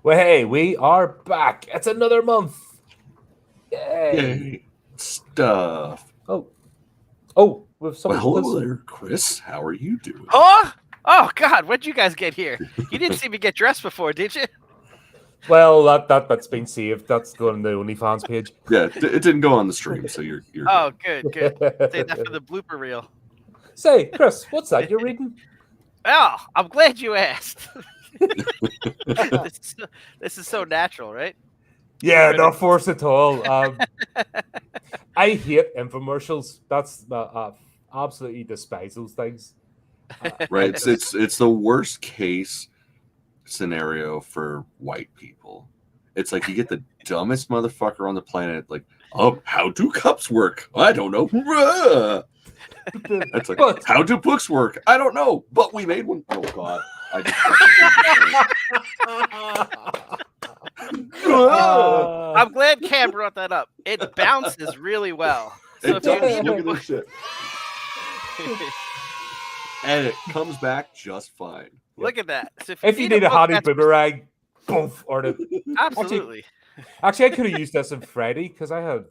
Well, hey, we are back. It's another month. Yay. Yay. Stuff. Oh, with some. Well, hello there, Chris. How are you doing? Huh? Oh, God, when'd you guys get here? You didn't see me get dressed before, did you? Well, that's been saved. That's going on the OnlyFans page. Yeah, it didn't go on the stream, so you're Oh, good. Save that for the blooper reel. Say, Chris, what's that you're reading? Oh, I'm glad you asked. This is so natural, right? Yeah, not forced at all. I hate infomercials. That's absolutely despise those things. right. It's the worst case scenario for white people. It's like you get the dumbest motherfucker on the planet, like, oh, how do cups work? I don't know. It's like, how do books work? I don't know, but we made one. Oh God. I'm glad Cam brought that up. It bounces really well. So It does. Look at this shit. And it comes back just fine. Look at that. So if you need a hottie boomerang, poof, or the absolutely. Actually, I could have used this on Friday because I had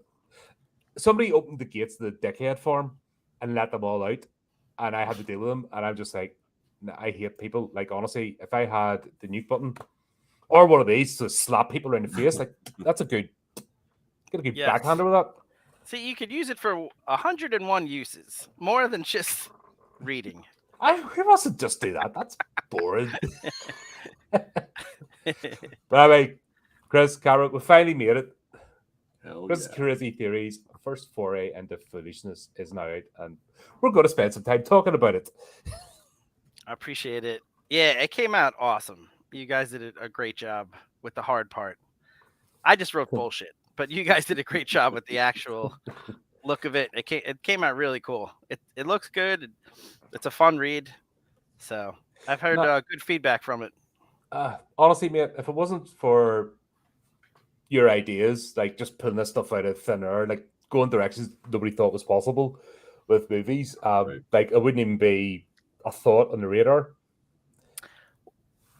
somebody opened the gates to the dickhead farm and let them all out, and I had to deal with them. And I'm just like, I hate people. Like, honestly, if I had the Nuke button or one of these to slap people in the face, like, that's get a good backhander with that. See, you could use it for 101 uses, more than just reading. Who wants to just do that? That's boring. But anyway, Chris, Cara, we finally made it. Chris' Crazy Theories, first foray into Foolishness is now out, and we're going to spend some time talking about it. I appreciate it. Yeah, it came out awesome. You guys did a great job with the hard part. I just wrote bullshit, but you guys did a great job with the actual look of it. It came out really cool. It looks good. It's a fun read. So I've heard good feedback from it. Honestly, mate, if it wasn't for your ideas, like just pulling this stuff out of thin air, like going directions nobody thought was possible with movies, like it wouldn't even be a thought on the radar.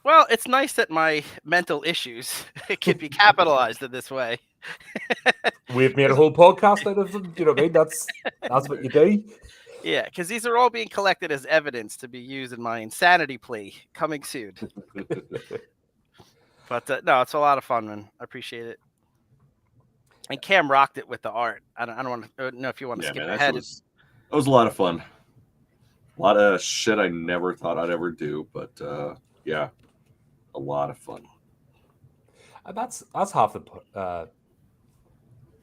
Well, it's nice that my mental issues can be capitalized in this way. We've made a whole podcast out of them. You know what I mean? That's what you do. Yeah, because these are all being collected as evidence to be used in my insanity plea coming soon. But no, it's a lot of fun, man. I appreciate it. And Cam rocked it with the art. I don't want to know if you want to skip ahead. That was a lot of fun. A lot of shit I never thought I'd ever do, but yeah, a lot of fun. That's half the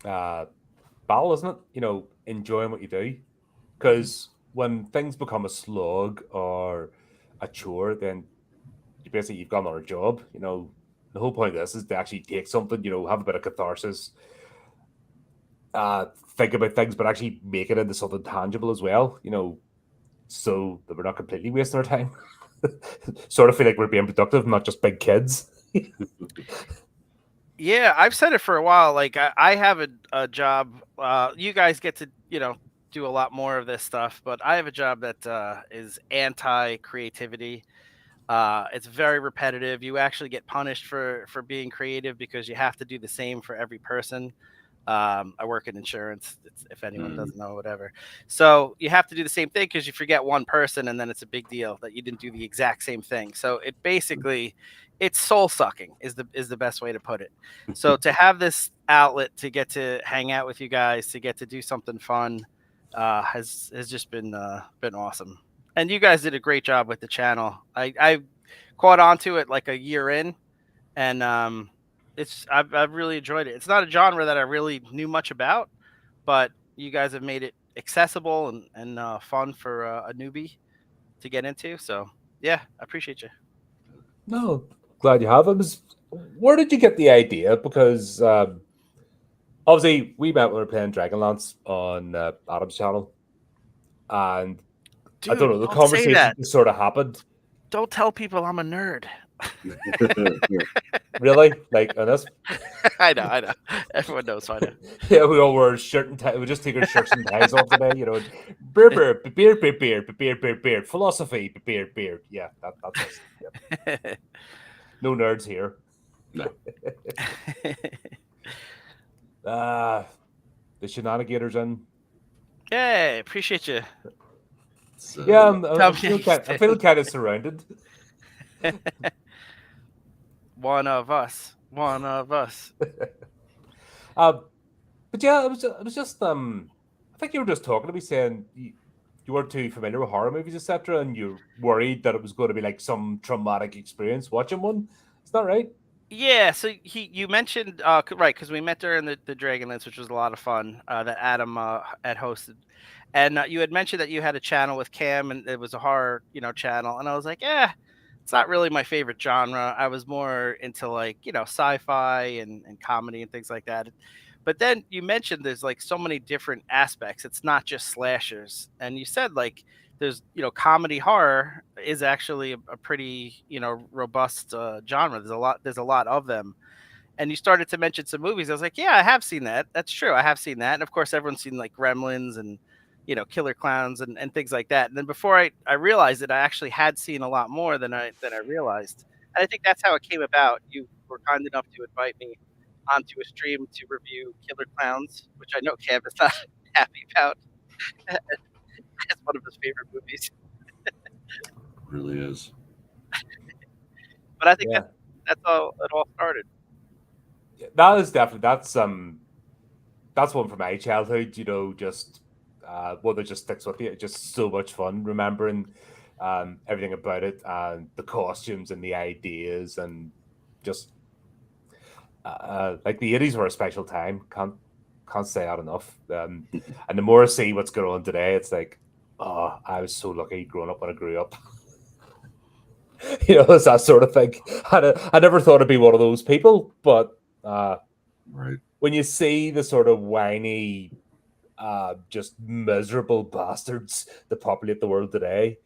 battle, isn't it? You know, enjoying what you do. Because when things become a slog or a chore, then you've got another job. You know, the whole point of this is to actually take something, you know, have a bit of catharsis, think about things, but actually make it into something tangible as well, you know, so that we're not completely wasting our time. Sort of feel like we're being productive, not just big kids. Yeah, I've said it for a while. Like, I have a job. You guys get to, you know, do a lot more of this stuff, but I have a job that is anti-creativity. It's very repetitive. You actually get punished for being creative because you have to do the same for every person. I work in insurance, if anyone doesn't know, whatever. So you have to do the same thing because you forget one person and then it's a big deal that you didn't do the exact same thing. So it basically, it's soul sucking is the best way to put it. So to have this outlet, to get to hang out with you guys, to get to do something fun, has just been awesome. And you guys did a great job with the channel. I caught onto it like a year in, and I've really enjoyed it. It's not a genre that I really knew much about, but you guys have made it accessible and fun for a newbie to get into. So yeah, I appreciate you. No, glad you have it. Where did you get the idea? Because obviously we met when we were playing Dragonlance on Adam's channel, and Dude, I don't know, the conversation just sort of happened. Don't tell people I'm a nerd. Really? Like, on this? I know. Everyone knows I know. Yeah, we all wear shirt and tie. We just take our shirts and ties off today, you know. Beer. Philosophy, beer. Yeah, that's us. Yep. No nerds here. No. The shenanigans in. Yay, appreciate you. So, Yeah, Tell me I'm feeling kind of surrounded. One of us. One of us. But yeah, it was just I think you were just talking to me saying you weren't too familiar with horror movies, etc., and you're worried that it was going to be like some traumatic experience watching one. Is that right? Yeah, so you mentioned right, because we met during the Dragonlance, which was a lot of fun, that Adam had hosted, and you had mentioned that you had a channel with Cam, and it was a horror, channel, and I was like, yeah, it's not really my favorite genre. I was more into like sci-fi and comedy and things like that. But then you mentioned there's like so many different aspects. It's not just slashers, and you said like there's comedy horror is actually a pretty robust genre. There's a lot of them, and you started to mention some movies. I was like, yeah, I have seen that. That's true, I have seen that. And of course everyone's seen like Gremlins and Killer Clowns and things like that. And then before I realized that I actually had seen a lot more than I realized. And I think that's how it came about. You were kind enough to invite me onto a stream to review Killer Clowns, which I know Cam is not happy about. It's one of his favorite movies. really is. But I think Yeah, that's how it all started. that is definitely that's one from my childhood. Just one that just sticks with you. It's just so much fun remembering everything about it and the costumes and the ideas and just like the 80s were a special time. Can't say that enough. And the more I see what's going on today, it's like, oh, I was so lucky growing up when I grew up. It's that sort of thing. I never thought I'd be one of those people, but Right. when you see the sort of whiny, just miserable bastards that populate the world today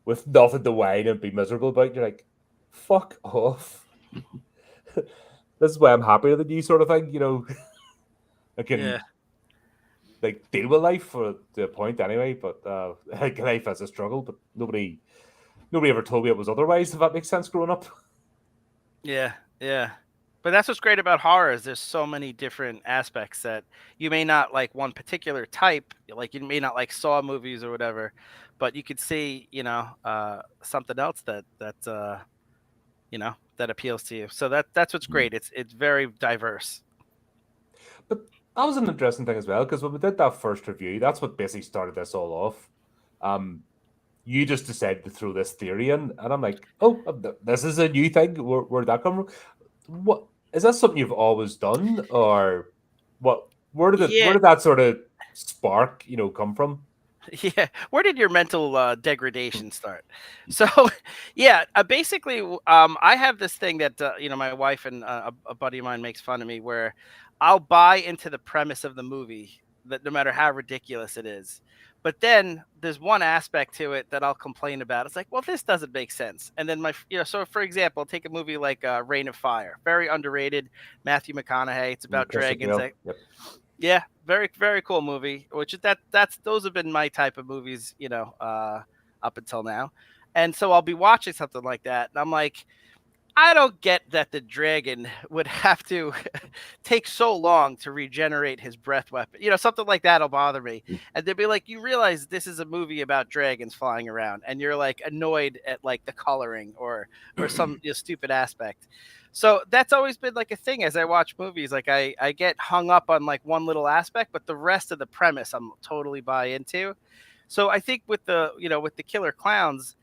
with nothing to whine and be miserable about, you're like, fuck off. This is why I'm happier than you, sort of thing. I can Yeah. like deal with life for the point anyway, but like life as a struggle. But nobody ever told me it was otherwise. If that makes sense, growing up. Yeah, yeah. But that's what's great about horror is there's so many different aspects that you may not like one particular type, like you may not like Saw movies or whatever, but you could see, something else that appeals to you. So that's what's great. It's very diverse. But that was an interesting thing as well, because when we did that first review, that's what basically started this all off. You just decided to throw this theory in, and I'm like, oh, this is a new thing. Where'd that come from? What is that something you've always done, or what? Where Yeah, did that sort of spark, come from? yeah. Where did your mental degradation start? So, yeah, basically, I have this thing that my wife and a buddy of mine makes fun of me, where I'll buy into the premise of the movie that no matter how ridiculous it is. But then there's one aspect to it that I'll complain about. It's like, well, this doesn't make sense. And then so for example, take a movie like Reign of Fire, very underrated. Matthew McConaughey. It's about Christian dragons. Bale. Yep. Yeah, very very cool movie. Which is that's those have been my type of movies, up until now. And so I'll be watching something like that, and I'm like, I don't get that the dragon would have to take so long to regenerate his breath weapon. Something like that'll bother me. And they'll be like, you realize this is a movie about dragons flying around, and you're like annoyed at like the coloring or some stupid aspect. So that's always been like a thing as I watch movies. Like I get hung up on like one little aspect, but the rest of the premise I'm totally buy into. So I think with the Killer Clowns,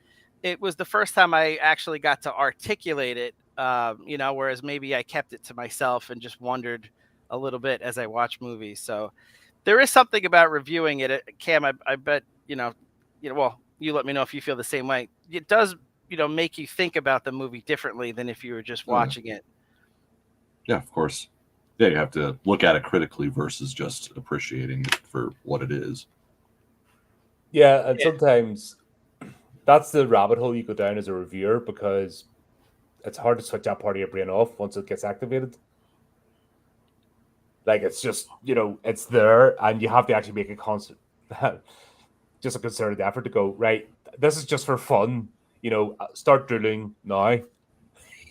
it was the first time I actually got to articulate it, whereas maybe I kept it to myself and just wondered a little bit as I watch movies. So there is something about reviewing it. Cam, I bet, well, you let me know if you feel the same way. It does, make you think about the movie differently than if you were just watching it. Yeah, of course. Yeah, you have to look at it critically versus just appreciating it for what it is. Yeah, and sometimes that's the rabbit hole you go down as a reviewer, because it's hard to switch that part of your brain off once it gets activated. Like it's just, it's there, and you have to actually make a constant, just a concerted effort to go, right, this is just for fun, start drilling now.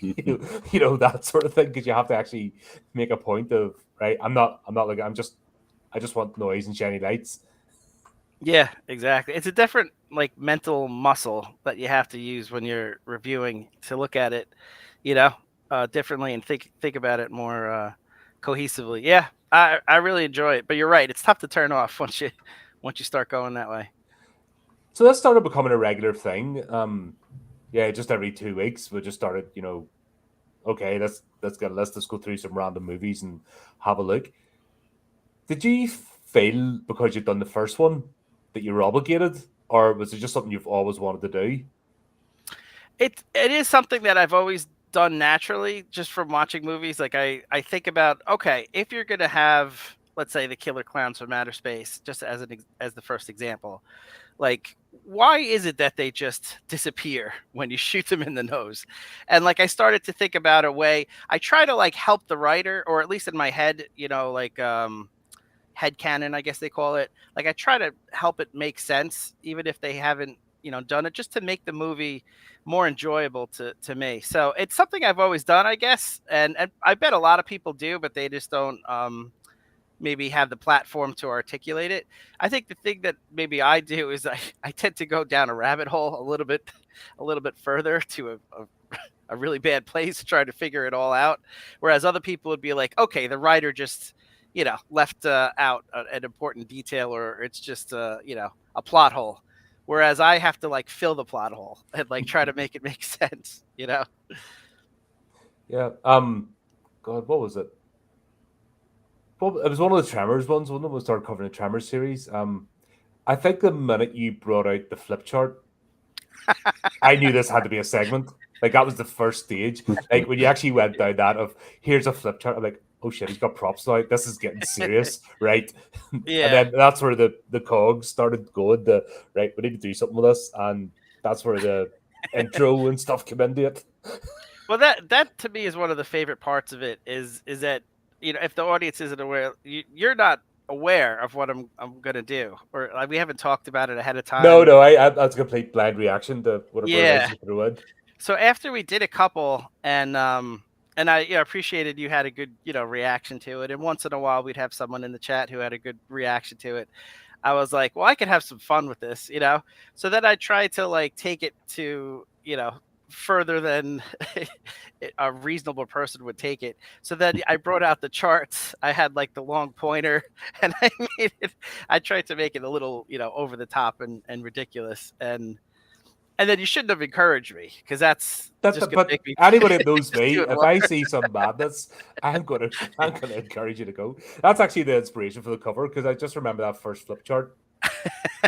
you know that sort of thing, because you have to actually make a point of, right, I'm not like, I just want noise and shiny lights. Yeah, exactly. It's a different like mental muscle that you have to use when you're reviewing to look at it, you know, differently and think about it more cohesively. Yeah, I really enjoy it, but you're right. It's tough to turn off once you start going that way. So that started becoming a regular thing. Yeah, just every 2 weeks we just started, okay, let's get a list, let's go through some random movies and have a look. Did you feel, because you'd done the first one, that you were obligated, or was it just something you've always wanted to do? It is something that I've always done naturally just from watching movies. Like I think about, okay, if you're gonna have, let's say, the killer clowns from outer space, just as the first example, like why is it that they just disappear when you shoot them in the nose? And like I started to think about a way. I try to like help the writer, or at least in my head, like head canon, I guess they call it. Like I try to help it make sense, even if they haven't, done it, just to make the movie more enjoyable to me. So it's something I've always done, I guess, and I bet a lot of people do, but they just don't maybe have the platform to articulate it. I think the thing that maybe I do is I tend to go down a rabbit hole a little bit further to a really bad place to try to figure it all out. Whereas other people would be like, okay, the writer just, left out an important detail, or it's just, a plot hole. Whereas I have to like fill the plot hole and like try to make it make sense, Yeah. God, what was it? Well, it was one of the Tremors ones. When we started covering the Tremors series. I think the minute you brought out the flip chart, I knew this had to be a segment. Like that was the first stage. Like when you actually went down that of, here's a flip chart, I'm like, oh shit, he's got props now. This is getting serious, right? Yeah. And then that's where the cogs started going. Right, we need to do something with this, and that's where the intro and stuff came into it. Well, that to me is one of the favorite parts of it. Is that if the audience isn't aware, you're not aware of what I'm gonna do, or like we haven't talked about it ahead of time. No, that's a complete blind reaction to whatever it is you threw in. So after we did a couple, and I appreciated you had a good reaction to it, and once in a while we'd have someone in the chat who had a good reaction to it. I was like, well, I could have some fun with this, So then I tried to like take it to further than a reasonable person would take it. So then I brought out the charts. I had like the long pointer, and I tried to make it a little over the top and ridiculous, and then you shouldn't have encouraged me, because that's just gonna make me anybody that knows me, do it if more. I see some madness, I'm gonna encourage you to go. That's actually the inspiration for the cover, because I just remember that first flip chart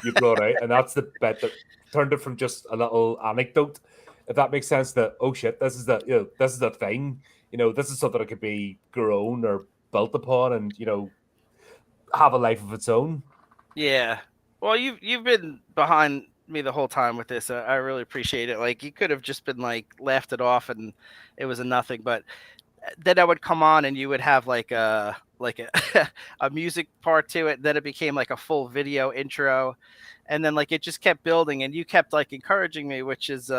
you brought out, and that's the bit that turned it from just a little anecdote, if that makes sense, that oh shit, this is the thing, this is something that could be grown or built upon, and have a life of its own. Yeah. Well, you've been behind me the whole time with this. I really appreciate it. Like you could have just been like laughed it off and it was a nothing, but then I would come on and you would have like a a music part to it. Then it became like a full video intro, and then like it just kept building, and you kept like encouraging me, which is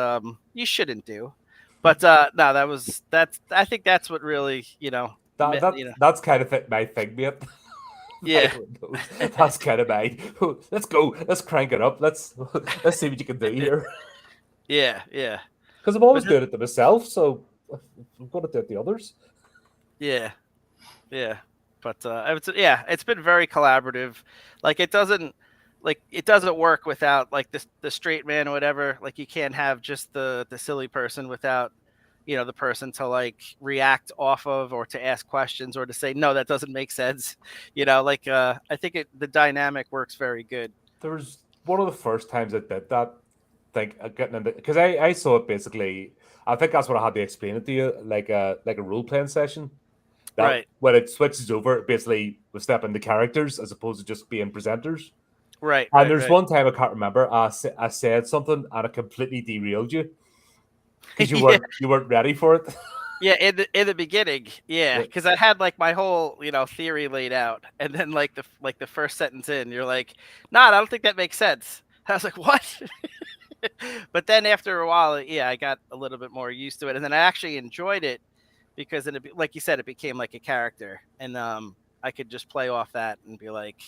you shouldn't do. But no, that's I think that's what really that's kind of my thing, mate. Yeah. That's kind of my, let's go, let's crank it up, let's see what you can do here. Yeah. Because I'm always doing it to myself, so I'm going to do it to others. Yeah. But it's been very collaborative. Like it doesn't work without like the straight man or whatever. Like you can't have just the silly person without the person to like react off of, or to ask questions, or to say no, that doesn't make sense. I think the dynamic works very good. There was one of the first times I did that, like getting into, because I saw it basically. I think that's what I had to explain it to you, like a role playing session. That Right. When it switches over, basically we step into characters as opposed to just being presenters. Right. And there's one time I can't remember. I said something and it completely derailed you because you weren't ready for it. Yeah, in the beginning, yeah, because I had like my whole theory laid out, and then like the first sentence in, you're like, "Nah, I don't think that makes sense." I was like, "What?" But then after a while, yeah, I got a little bit more used to it, and then I actually enjoyed it because then, like you said, it became like a character, and I could just play off that and be like,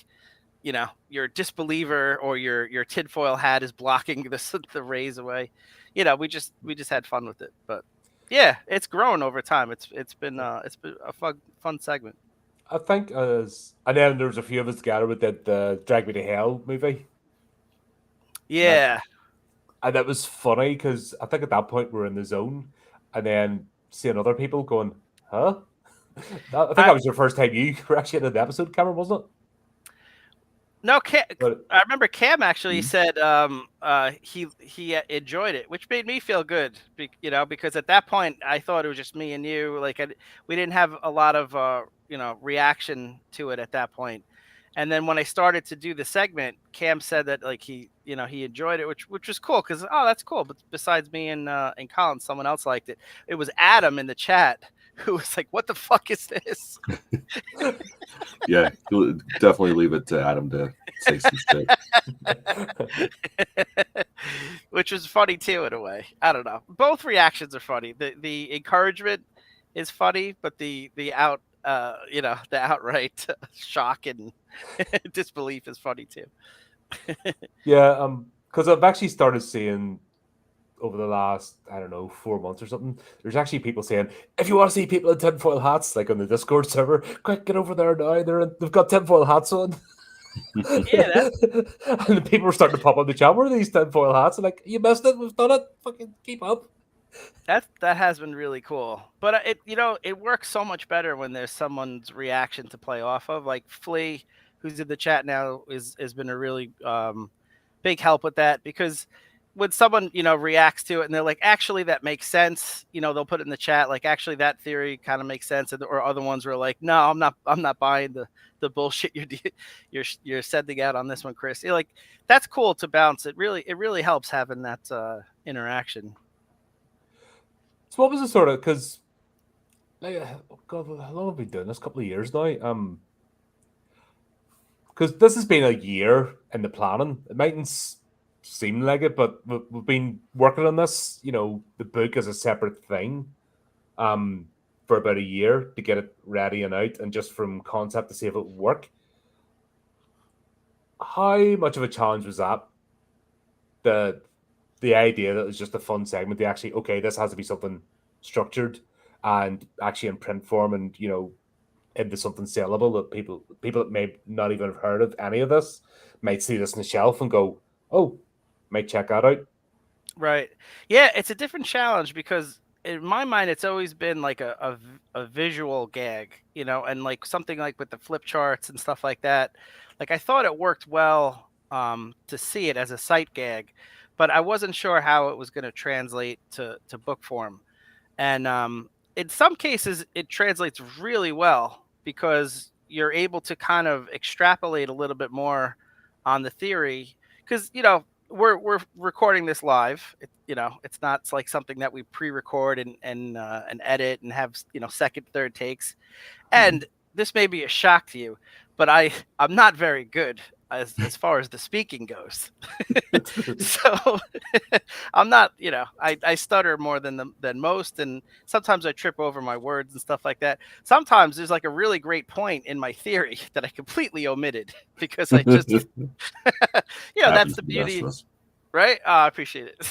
your disbeliever or your tinfoil hat is blocking the rays away. We just had fun with it, but yeah, it's grown over time. It's been a fun segment. I think and then there was a few of us together with the Drag Me to Hell movie. Yeah. And that was funny because I think at that point we were in the zone, and then seeing other people going, huh? I think that was your first time you were actually in an episode, Cameron, wasn't it? No, But I remember Cam actually said he enjoyed it, which made me feel good. Because at that point I thought it was just me and you. Like we didn't have a lot of reaction to it at that point. And then when I started to do the segment, Cam said that like he enjoyed it, which was cool because that's cool. But besides me and Colin, someone else liked it. It was Adam in the chat who was like, "What the fuck is this?" Yeah, you'll definitely leave it to Adam to say some shit. Which was funny too, in a way. I don't know. Both reactions are funny. The encouragement is funny, but the outright shock and disbelief is funny too. yeah, because I've actually started seeing over the last, I don't know, 4 months or something, there's actually people saying, if you want to see people in tinfoil hats, like on the Discord server, quick, get over there now. They've got tinfoil hats on. Yeah, and the people are starting to pop on the chat. Where are these tinfoil hats? I'm like, you missed it. We've done it. Fucking keep up. that has been really cool. But it works so much better when there's someone's reaction to play off of. Like Flea, who's in the chat now, has been a really big help with that, because when someone reacts to it and they're like, actually that makes sense, they'll put it in the chat like, actually that theory kind of makes sense, or other ones were like, no, I'm not buying the bullshit you're sending out on this one, Chris. Like, that's cool to bounce. It really helps having that interaction. So what was the sort of, because like, God, how long have we done this? A couple of years now. Because this has been a year in the planning. It mightn't seem like it, but we've been working on this, the book as a separate thing, for about a year to get it ready and out, and just from concept to see if it would work. How much of a challenge was that? The idea that it was just a fun segment, they actually, okay, this has to be something structured and actually in print form, and into something sellable that people that may not even have heard of any of this might see this on the shelf and go, oh, might check that out. Right. Yeah, it's a different challenge because in my mind it's always been like a visual gag, and like something like with the flip charts and stuff like that. Like, I thought it worked well to see it as a sight gag, but I wasn't sure how it was going to translate to book form. And in some cases it translates really well because you're able to kind of extrapolate a little bit more on the theory, because we're recording this live. It's not like something that we pre-record and edit and have second, third takes. And this may be a shock to you, but I'm not very good as far as the speaking goes. So I'm not, I stutter more than most, and sometimes I trip over my words and stuff like that. Sometimes there's like a really great point in my theory that I completely omitted because I just that's the beauty, right? I appreciate it.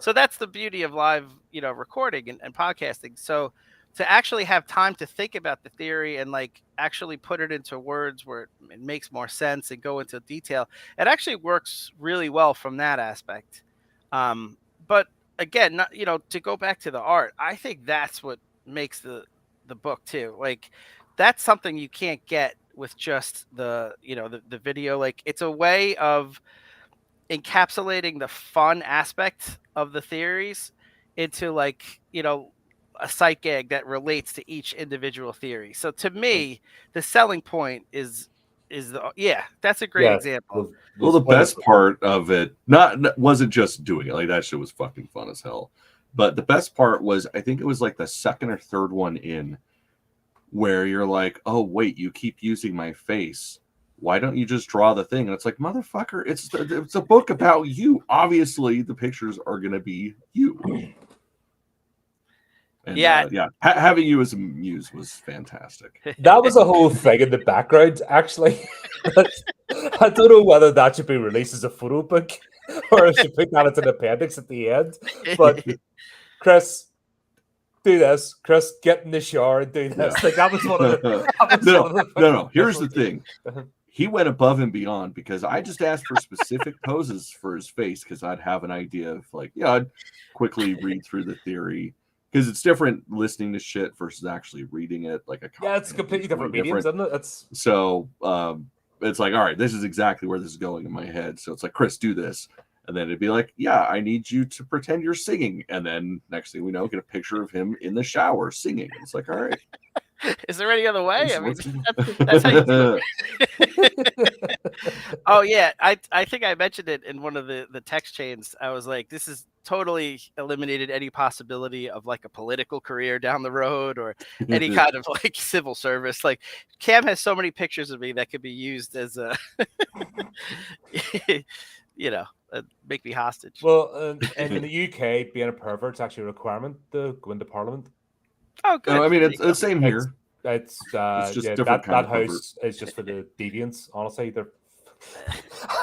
So that's the beauty of live recording and podcasting. So to actually have time to think about the theory and like actually put it into words where it makes more sense and go into detail, it actually works really well from that aspect. But again, not, to go back to the art, I think that's what makes the book too. Like, that's something you can't get with just the video. Like, it's a way of encapsulating the fun aspect of the theories into like a sight gag that relates to each individual theory. So to me, the selling point is that's a great example. Well, the best part of it wasn't just doing it. Like, that shit was fucking fun as hell. But the best part was, I think it was like the second or third one in, where you're like, oh wait, you keep using my face why don't you just draw the thing? And it's like, motherfucker, it's a book about you. Obviously, the pictures are going to be you. And, having you as a muse was fantastic. That was a whole thing in the background, actually. I don't know whether that should be released as a photo book or I should put that as an appendix at the end. But Chris, do this. Chris, get in the shower and do this. Like that was one of the. No. Here's the thing. He went above and beyond because I just asked for specific poses for his face because I'd have an idea of like, I'd quickly read through the theory. Because it's different listening to shit versus actually reading it. Like it's completely different mediums, isn't it? So it's like, all right, this is exactly where this is going in my head. So it's like, Chris, do this. And then it'd be like, I need you to pretend you're singing. And then next thing we know, get a picture of him in the shower singing. It's like, all right. Is there any other way? I mean, that's how you do it. Oh yeah, I think I mentioned it in one of the text chains. I was like, this is totally eliminated any possibility of like a political career down the road or any kind of like civil service. Like Cam has so many pictures of me that could be used as a, make me hostage. Well, in the UK, being a pervert is actually a requirement to go into Parliament. Oh, good. No, I mean, it's the same here. It's just that house is just for the deviants. Honestly,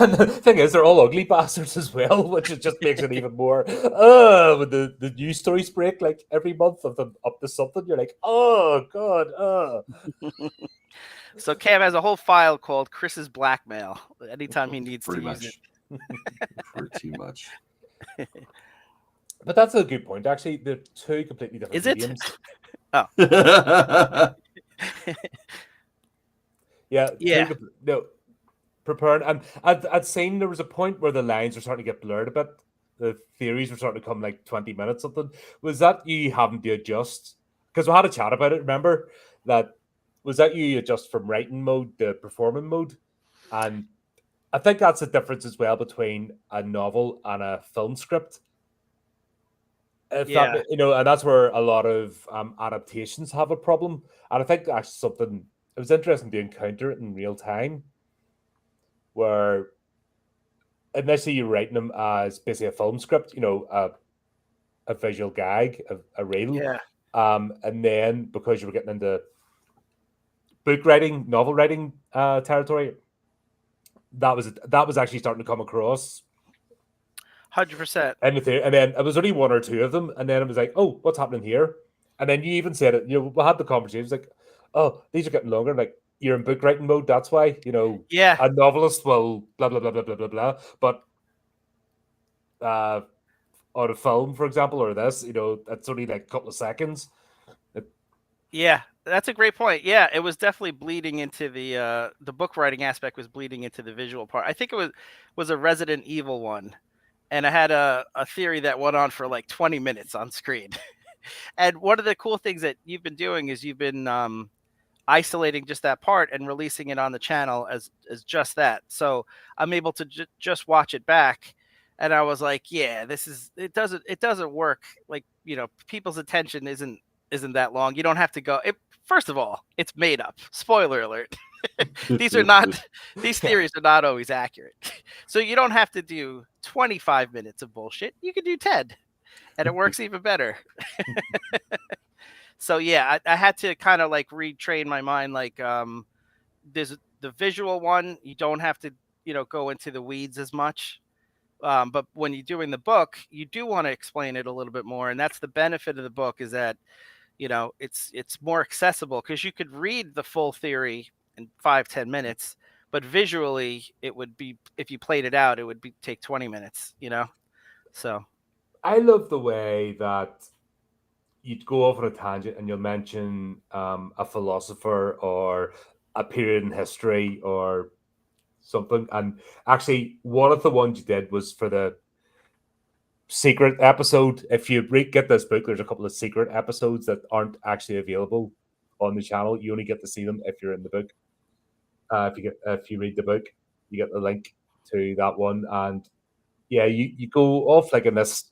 and the thing is, they're all ugly bastards as well, which just makes it even more. When the news stories break like every month of them up to something, you're like, oh god. So Cam has a whole file called Chris's blackmail. Anytime he needs Pretty to much. use it. Pretty much. But that's a good point. Actually, they're two completely different Is it? mediums. Oh. Yeah. No, prepared. And I'd seen there was a point where the lines were starting to get blurred a bit. The theories were starting to come like 20 minutes something. Was that you having to adjust? Because we had a chat about it. Remember that? Was that you adjust from writing mode to performing mode? And I think that's the difference as well between a novel and a film script. And that's where a lot of adaptations have a problem. And I think that's something it was interesting to encounter it in real time, where initially you're writing them as basically a film script, a visual gag, a reel. Yeah. And then because you were getting into book writing, novel writing territory, that was actually starting to come across 100%. And then it was only one or two of them, and then it was like, oh, what's happening here? And then you even said it. We had the conversation. Like, oh, these are getting longer. Like you're in book writing mode. That's why a novelist will blah blah blah blah blah blah blah. But on a film, for example, or this, it's only like a couple of seconds. Yeah, that's a great point. Yeah, it was definitely bleeding into the book writing aspect was bleeding into the visual part. I think it was a Resident Evil one. And I had a theory that went on for like 20 minutes on screen. And one of the cool things that you've been doing is you've been isolating just that part and releasing it on the channel as just that. So I'm able to just watch it back. And I was like, yeah, it doesn't work. Like, people's attention isn't that long. You don't have to go. First of all, it's made up. Spoiler alert. These theories are not always accurate. So you don't have to do 25 minutes of bullshit. You can do 10 and it works even better. So yeah, I had to kind of like retrain my mind. Like there's the visual one. You don't have to, go into the weeds as much. But when you're doing the book, you do want to explain it a little bit more. And that's the benefit of the book is that, it's more accessible because you could read the full theory in 5-10 minutes, but visually it would be, if you played it out, it would take 20 minutes, so I love the way that you'd go off on a tangent and you'll mention a philosopher or a period in history or something, and actually one of the ones you did was for the secret episode. If you get this book, there's a couple of secret episodes that aren't actually available on the channel. You only get to see them if you're in the book. If you read the book, you get the link to that one, and yeah, you go off like in this,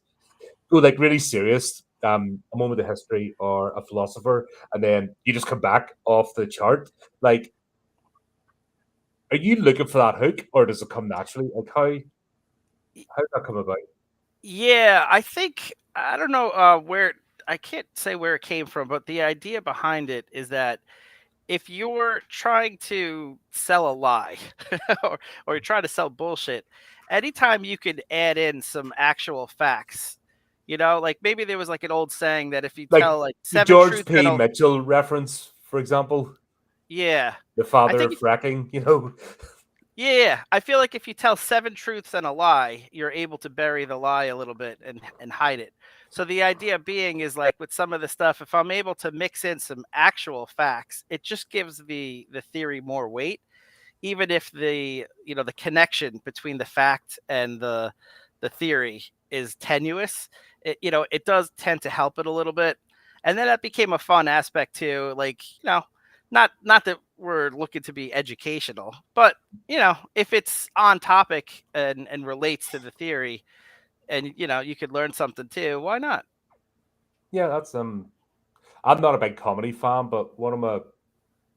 go like really serious, a moment of history or a philosopher, and then you just come back off the chart. Like Are you looking for that hook, or does it come naturally? Like how does that come about? Yeah, I think I don't know where I can't say where it came from, but the idea behind it is that if you're trying to sell a lie or you're trying to sell bullshit, anytime you could add in some actual facts, like maybe there was like an old saying that if you Like tell like the seven George truths and P. a Mitchell reference, for example, yeah, the I father think of fracking. You know, yeah, I feel like if you tell seven truths and a lie, you're able to bury the lie a little bit and hide it. So the idea being is like with some of the stuff, if I'm able to mix in some actual facts, it just gives the theory more weight, even if the connection between the fact and the theory is tenuous. It does tend to help it a little bit, and then that became a fun aspect too. Like not that we're looking to be educational, but if it's on topic and relates to the theory, and you could learn something too, why not? yeah, that's I'm not a big comedy fan, but one of my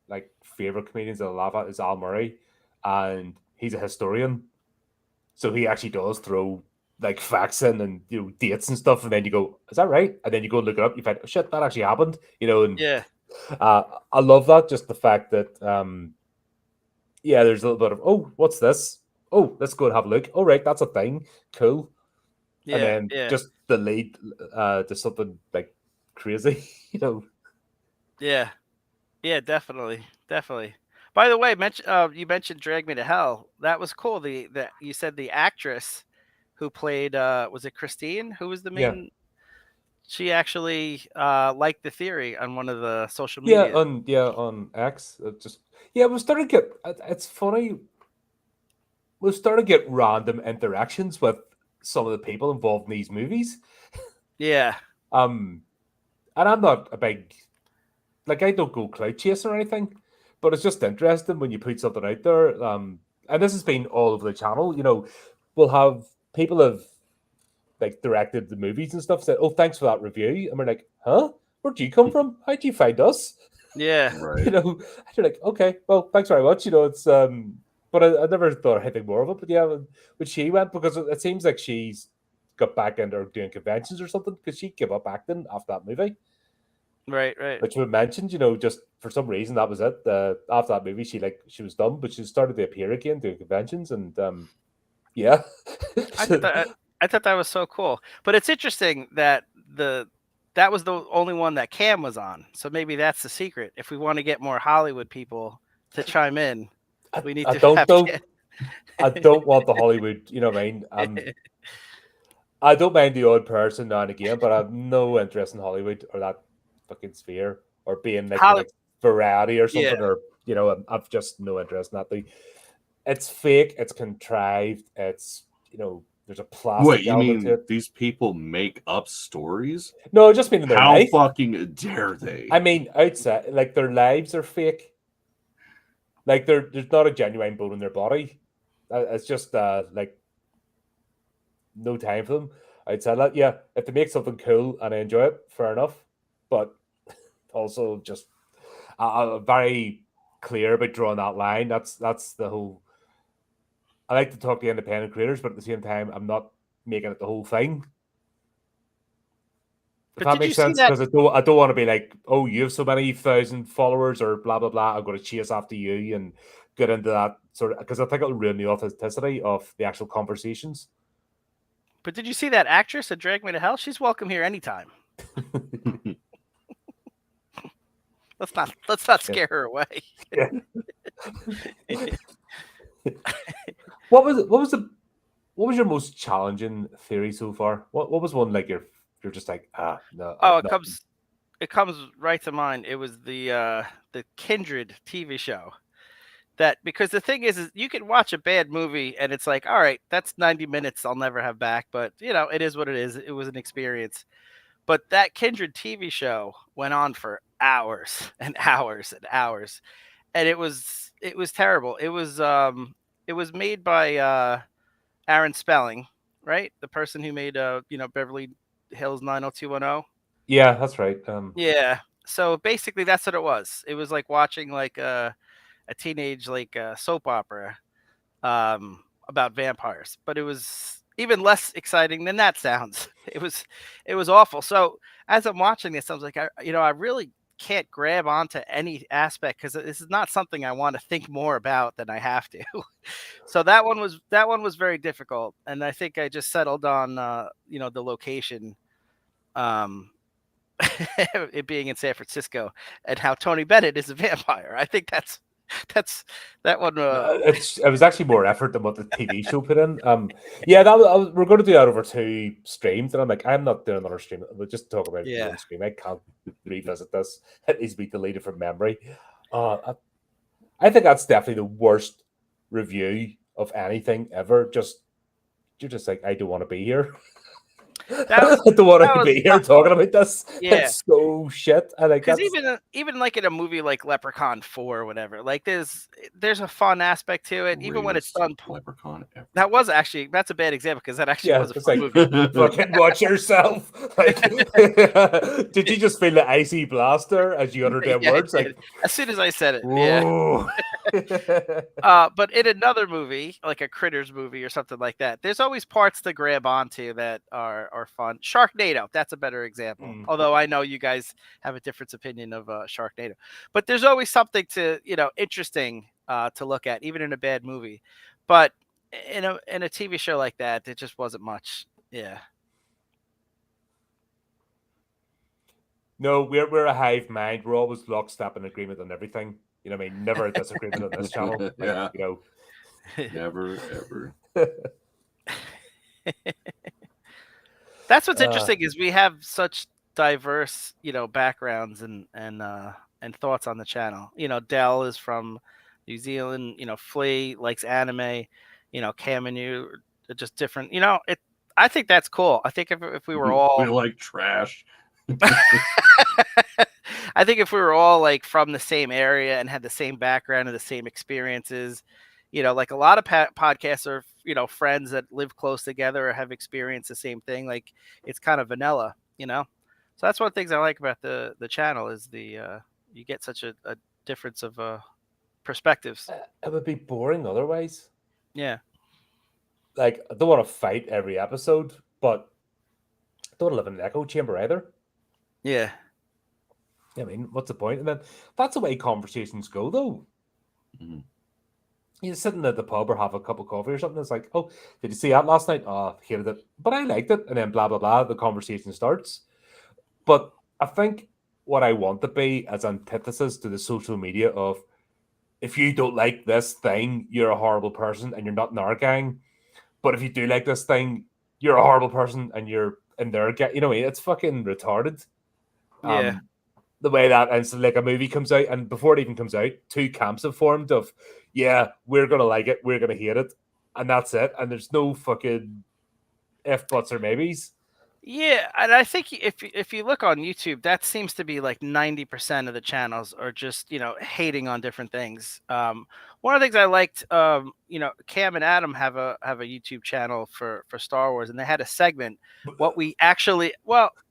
like favorite comedians that I laugh at is Al Murray, and he's a historian, so he actually does throw like facts in and dates and stuff, and then you go, "Is that right?" And then you go look it up, you find, "Oh shit, that actually happened," and Yeah, I love that. Just the fact that yeah, there's a little bit of, "Oh, what's this? Oh, let's go and have a look. Oh, right, that's a thing. Cool." And yeah, then yeah, just the lead to something like crazy, yeah. Yeah, definitely, definitely. By the way, you mentioned "Drag Me to Hell." That was cool. The you said the actress who played was it Christine? Who was the Yeah. main? She actually liked the theory on one of the social Yeah, media. on X. Yeah, we started to get. It's funny. We started to get random interactions with some of the people involved in these movies. Yeah, Um, and I'm not a big like I don't go clout chasing or anything, but it's just interesting when you put something out there. And this has been all over the channel. We'll have people have like directed the movies and stuff said, "Oh, thanks for that review," and we're like, "Huh? Where'd you come from? How'd you find us?" yeah. Right. And you're like, "Okay, well, thanks very much." It's but I never thought anything more of it. But yeah, when she went, because it seems like she's got back into doing conventions or something, because she gave up acting after that movie, Right, right. which we mentioned. Just for some reason that was it. After that movie, she was done, but she started to appear again doing conventions, and yeah. I thought that I thought that was so cool. But it's interesting that that was the only one that Cam was on. So maybe that's the secret. If we want to get more Hollywood people to chime in, we need I to don't have know. Cam. I don't want the Hollywood. You know what I mean? I don't mind the odd person now and again, but I have no interest in Hollywood or that fucking sphere or being like the Holly, next variety or yeah. something. Or I've just no interest in that. It's fake. It's contrived. It's there's a Wait, plastic you element to mean it. these people make up stories? No, just mean in their How life. fucking dare they? I mean, outside, like their lives are fake. Like there's not a genuine bone in their body. It's just like no time for them outside that. Yeah, if they make something cool and I enjoy it, fair enough. But also just very clear about drawing that line. That's the whole. I like to talk to independent creators, but at the same time, I'm not making it the whole thing. If But that did you makes see sense, that? because I don't want to be like, oh, you have so many thousand followers or blah blah blah. I'm going to chase after you and get into that sort of, because I think it'll ruin the authenticity of the actual conversations. But did you see that actress that dragged me to hell? She's welcome here anytime. Let's not Yeah. scare her away. Yeah. What was your most challenging theory so far? What was one like you're just like, no, Oh, no. it comes right to mind. It was the Kindred TV show. That because the thing is you can watch a bad movie and it's like, all right, that's 90 minutes I'll never have back, but it is what it is. It was an experience. But that Kindred TV show went on for hours and hours and hours, and it was terrible. It was made by Aaron Spelling, right? The person who made Beverly Hills 90210. Yeah, that's right. Yeah. So basically that's what it was. It was like watching like teenage like soap opera about vampires, but it was even less exciting than that sounds. It was awful. So as I'm watching this, I was like, I really can't grab onto any aspect because this is not something I want to think more about than I have to. So that one was very difficult, and I think I just settled on the location, um, it being in San Francisco, and how Tony Bennett is a vampire. I think that's that one. It was actually more effort than what the TV show put in. Yeah, we're going to do that over 2 streams, and I'm like, I'm not doing another stream. We'll just talk about Yeah. one stream. I can't revisit this. It needs to be deleted from memory. I think that's definitely the worst review of anything ever. You're just like, I don't want to be here. I don't want to be here talking about this. Yeah. It's so shit. I like Because that's even like in a movie like Leprechaun 4 or whatever, like there's a fun aspect to it, even when it's done. Leprechaun. That's a bad example because that actually was a it's fun like movie. fucking watch yourself. Like, did you just feel the icy blaster as you uttered them Yeah, I words? did. Like, As soon as I said it, yeah. ooh. But in another movie, like a Critters movie or something like that, there's always parts to grab onto that are fun. Sharknado, that's a better example. Although I know you guys have a different opinion of Sharknado, but there's always something to interesting to look at, even in a bad movie. But in a TV show like that, it just wasn't much. Yeah. No, we're a hive mind. We're always lockstep in agreement on everything. You know what I mean? Never a disagreement on this channel. Like, Yeah. You know. Never ever. That's what's interesting is we have such diverse, backgrounds and thoughts on the channel. Dell is from New Zealand. Flea likes anime. Cam and you are just different. I think that's cool. I think if we were all we like trash. I think if we were all like from the same area and had the same background and the same experiences, like a lot of podcasts are, friends that live close together or have experienced the same thing. Like it's kind of vanilla, So that's one of the things I like about the channel is you get such a difference of perspectives. It would be boring otherwise. Yeah. Like, I don't want to fight every episode, but I don't want to live in an echo chamber either. Yeah. I mean, what's the point? And then that's the way conversations go, though. Mm-hmm. You're sitting at the pub or have a cup of coffee or something. It's like, oh, did you see that last night? Oh, hated it, but I liked it. And then blah, blah, blah. The conversation starts. But I think what I want to be as antithesis to the social media of, if you don't like this thing, you're a horrible person and you're not in our gang. But if you do like this thing, you're a horrible person and you're in their gang. You know what I mean? It's fucking retarded. Yeah. The way that, and so like a movie comes out, and before it even comes out, 2 camps have formed of, yeah, we're gonna like it, we're gonna hate it, and that's it. And there's no fucking if, buts, or maybes. Yeah, and I think if you look on YouTube, that seems to be like 90% of the channels are just hating on different things. One of the things I liked, Cam and Adam have a YouTube channel for Star Wars, and they had a segment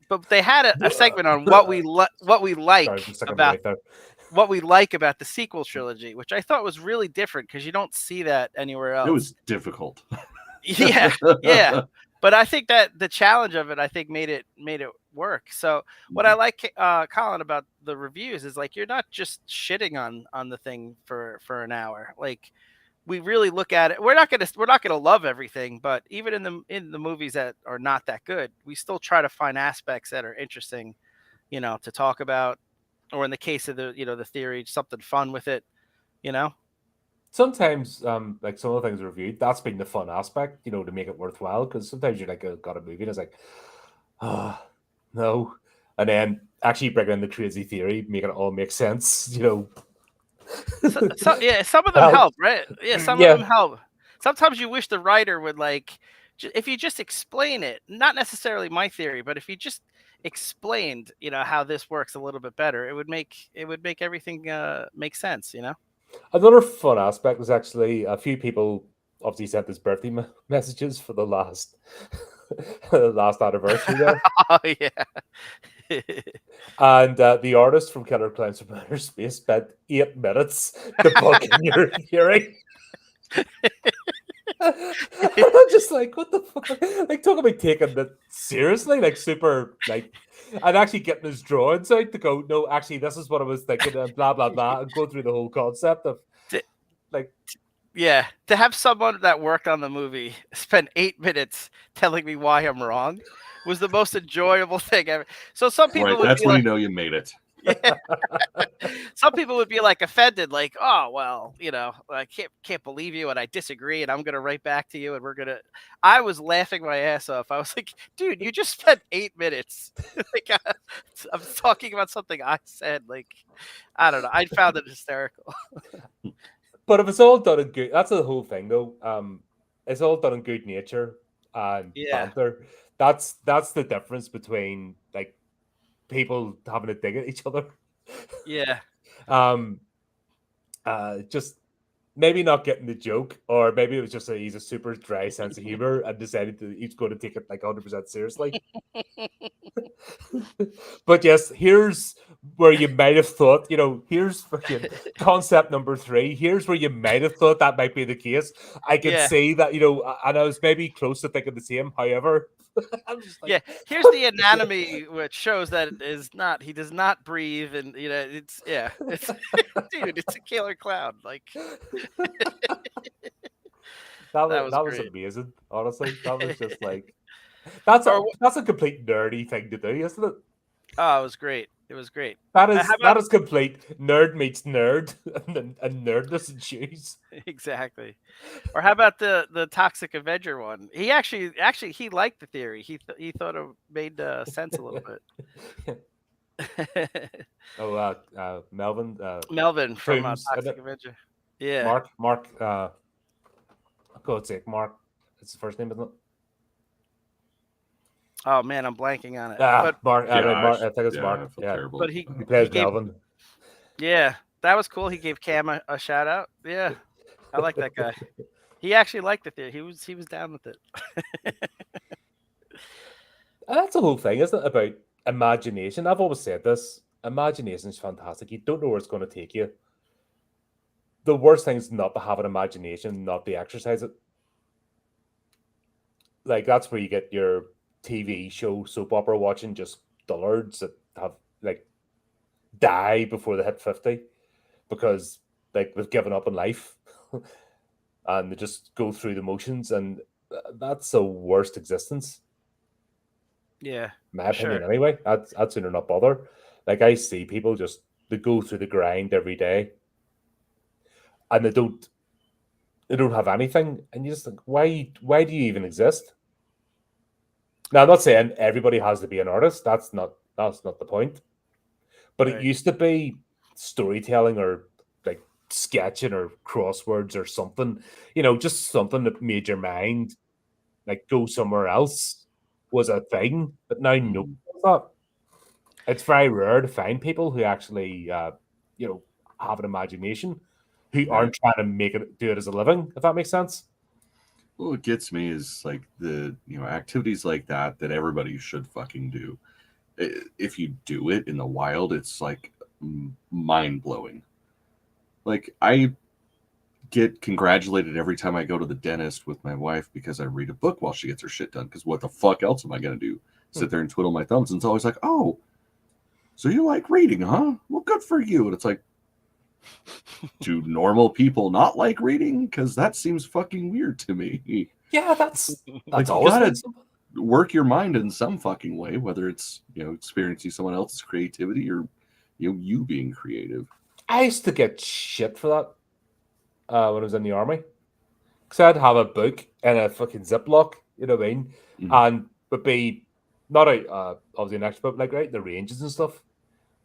but they had a segment on what we like about the sequel trilogy, which I thought was really different because you don't see that anywhere else. It was difficult. Yeah. But I think that the challenge of it, I think, made it work. So what I like, Colin, about the reviews is like you're not just shitting on the thing for an hour. Like we really look at it. We're not gonna love everything, but even in the movies that are not that good, we still try to find aspects that are interesting, to talk about, or in the case of the theory, something fun with it, Sometimes, like some of the things reviewed, that's been the fun aspect, to make it worthwhile. Because sometimes you're like, got a movie, and it's like, no, and then actually bring in the crazy theory, making it all make sense, So, some of them help, right? Yeah, some of them help. Sometimes you wish the writer would if you just explain it, not necessarily my theory, but if you just explained, how this works a little bit better, it would make everything make sense, Another fun aspect was actually a few people obviously sent us birthday messages for the last anniversary there. Oh yeah. And the artist from Killer Clowns from Outer Space spent 8 minutes debugging your theory. I'm just like, what the fuck? Like, talk about taking that seriously, like super, like, and actually getting his drawings out to go, no, actually, this is what I was thinking, and blah blah blah, and go through the whole concept of, like, Yeah, to have someone that worked on the movie spend 8 minutes telling me why I'm wrong was the most enjoyable thing ever. So some people Right, would that's be when like, you know you made it. yeah. Some people would be like offended, like, oh well, I can't believe you, and I disagree, and I'm gonna write back to you, and we're gonna. I was laughing my ass off. I was like, dude, you just spent 8 minutes, like, I'm talking about something I said. Like, I don't know. I found it hysterical. but if it's all done in good, that's the whole thing, though. It's all done in good nature and Yeah, banter. That's the difference between like people having a dig at each other. yeah, um, just maybe not getting the joke, or maybe it was just he's a super dry sense of humor and decided that he's going to take it like 100% seriously. But yes, here's where you might have thought, here's fucking concept number 3. Here's where you might have thought that might be the case. I could yeah, say that, and I was maybe close to thinking the same. However, I'm just like, yeah. Here's the anatomy, which shows that it is not. He does not breathe, and it's it's dude, it's a killer clown. Like, that was that was great. amazing. Honestly, that was just like that's Or a that's a complete nerdy thing to do, isn't it? oh, it was great. It was great. That How is about that is complete nerd meets nerd, and nerdness and shoes. exactly? Or how about the Toxic Avenger one? He actually he liked the theory. He thought it made sense a little bit. Oh, Melvin, Melvin from Toombs, isn't Toxic it? Avenger. Yeah. Mark, for God's sake, Mark. It's the first name, isn't it? Oh man, I'm blanking on it. Ah, Mark. Right, Mark. Gosh, I think it's yeah, I Mark. feel Yeah, terrible. But he he he plays gave Melvin. yeah, that was cool. He gave Cam a shout out. Yeah, I like that guy. He actually liked it there. He was down with it. And that's the whole thing, isn't it? About imagination. I've always said this. Imagination is fantastic. You don't know where it's going to take you. The worst thing is not to have an imagination, not to exercise it. Like that's where you get your TV show, soap opera watching, just dullards that have like die before they hit 50 because like they've given up on life and they just go through the motions, and that's the worst existence. Yeah, My for sure. opinion anyway. I'd sooner not bother. Like I see people just they go through the grind every day and they don't have anything, and you just think, why do you even exist? Now I'm not saying everybody has to be an artist. That's not the point. But it Right. used to be storytelling or like sketching or crosswords or something, just something that made your mind like go somewhere else was a thing. But now no, Mhm. it's not. It's very rare to find people who actually, have an imagination, who Right. aren't trying to do it as a living. If that makes sense. Well, what gets me is like the activities like that everybody should fucking do. If you do it in the wild, it's like mind blowing. Like I get congratulated every time I go to the dentist with my wife because I read a book while she gets her shit done. Because what the fuck else am I gonna do? Sit there and twiddle my thumbs? And it's always like, oh, so you like reading, huh? Well, good for you. And it's like, do normal people not like reading? Because that seems fucking weird to me. Yeah, that's Like you always gotta been something. work your mind in some fucking way, whether it's experiencing someone else's creativity or you being creative. I used to get shit for that when I was in the army. Because I'd have a book in a fucking Ziploc, you know what I mean? Mhm. And would be not out, obviously next, but like right in the ranges and stuff.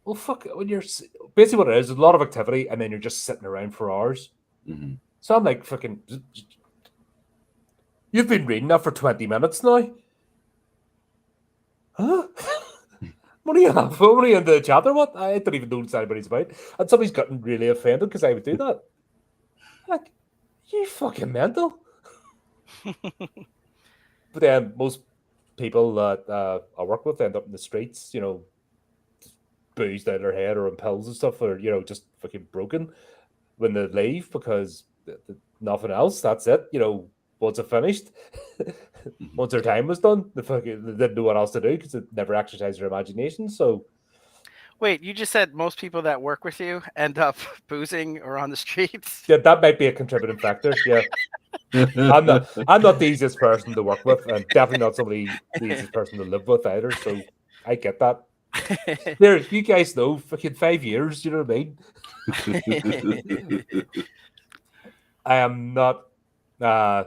Well, fuck, when basically what it is, there's a lot of activity, and then you're just sitting around for hours. Mm-hmm. So I'm like, fucking, you've been reading that for 20 minutes now? Huh? What are you have? What are you in the chat or what? I don't even know what anybody's about. And somebody's gotten really offended because I would do that. Like, you fucking mental. But then most people that I work with end up in the streets, boozed out of their head or on pills and stuff, or just fucking broken when they leave because nothing else. That's it. Once it finished, once their time was done, they didn't know what else to do because they never exercised their imagination. So Wait, you just said most people that work with you end up boozing or on the streets? yeah, that might be a contributing factor. Yeah. I'm not the easiest person to work with, and definitely not the easiest person to live with either. So I get that. There, you guys know, fucking 5 years. You know what I mean? I am not. I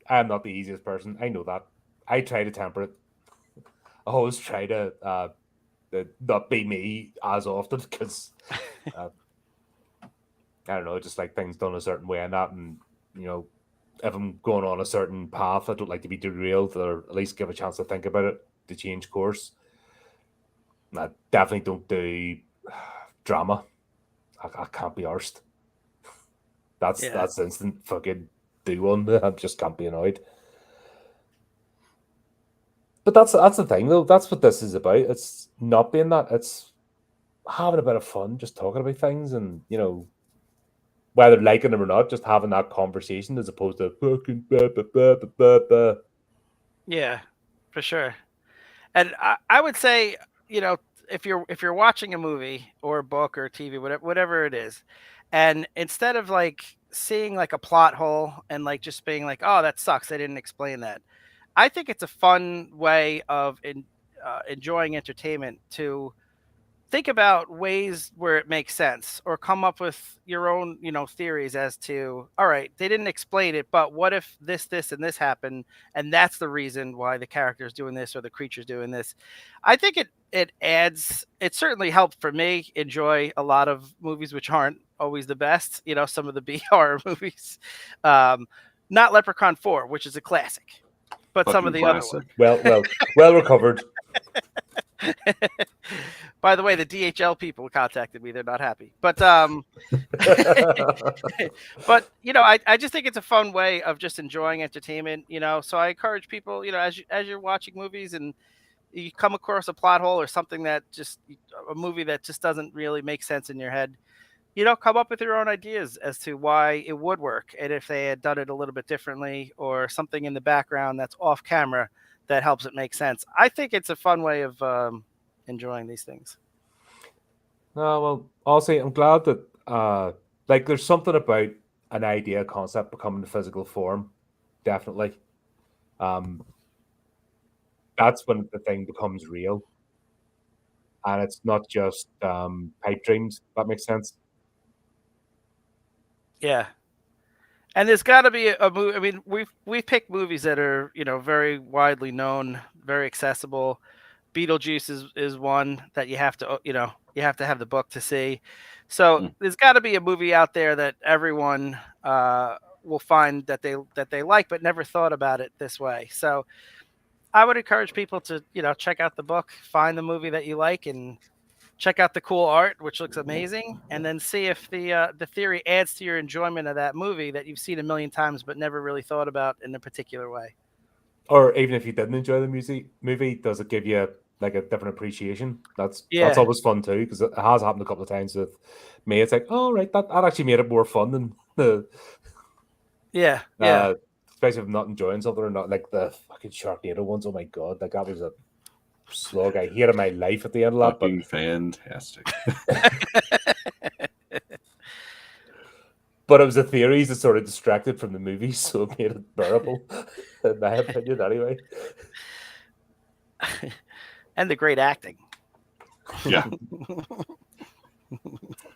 am not the easiest person. I know that. I try to temper it. I always try to not be me as often because I don't know, just like things done a certain way and that, and if I'm going on a certain path, I don't like to be derailed or at least give a chance to think about it to change course. I definitely don't do drama. I can't be arsed. That's instant fucking do one. I just can't be annoyed. But that's the thing though. That's what this is about. It's not being that. It's having a bit of fun, just talking about things, and whether liking them or not, just having that conversation as opposed to fucking blah, blah, blah, blah, blah, blah. Yeah, for sure. And I would say, if you're watching a movie or a book or TV, whatever it is, and instead of like seeing like a plot hole and like just being like, oh, that sucks, I didn't explain that. I think it's a fun way of enjoying entertainment to think about ways where it makes sense or come up with your own, theories as to, all right, they didn't explain it, but what if this, and this happened? And that's the reason why the character's doing this or the creature's doing this. I think it certainly helped for me enjoy a lot of movies, which aren't always the best, some of the B horror movies, not Leprechaun 4, which is a classic, but some of the other ones. Well recovered. By the way, the DHL people contacted me. They're not happy. But but I just think it's a fun way of just enjoying entertainment, So I encourage people, as you're watching movies and you come across a plot hole or something a movie that just doesn't really make sense in your head, come up with your own ideas as to why it would work. And if they had done it a little bit differently or something in the background that's off camera that helps it make sense. I think it's a fun way of enjoying these things. Well, also, I'm glad that there's something about an idea concept becoming a physical form. Definitely. That's when the thing becomes real. And it's not just pipe dreams. That makes sense. Yeah. And there's got to be a movie. I mean, we've picked movies that are, very widely known, very accessible. Beetlejuice is one that you have to, you have to have the book to see. So there's got to be a movie out there that everyone will find that they like, but never thought about it this way. So I would encourage people to, check out the book, find the movie that you like, and check out the cool art, which looks amazing, and then see if the theory adds to your enjoyment of that movie that you've seen a million times but never really thought about in a particular way. Or even if you didn't enjoy the movie, does it give you like a different appreciation? That's always fun too, because it has happened a couple of times with me. It's like, oh right, that actually made it more fun than the especially if I'm not enjoying something or not, like the fucking Sharknado ones. Oh my god, like that was a slog. I hated my life at the end of that. Fucking fantastic. But it was the theories that sort of distracted from the movies, so it made it bearable, in my opinion, anyway. And the great acting. Yeah.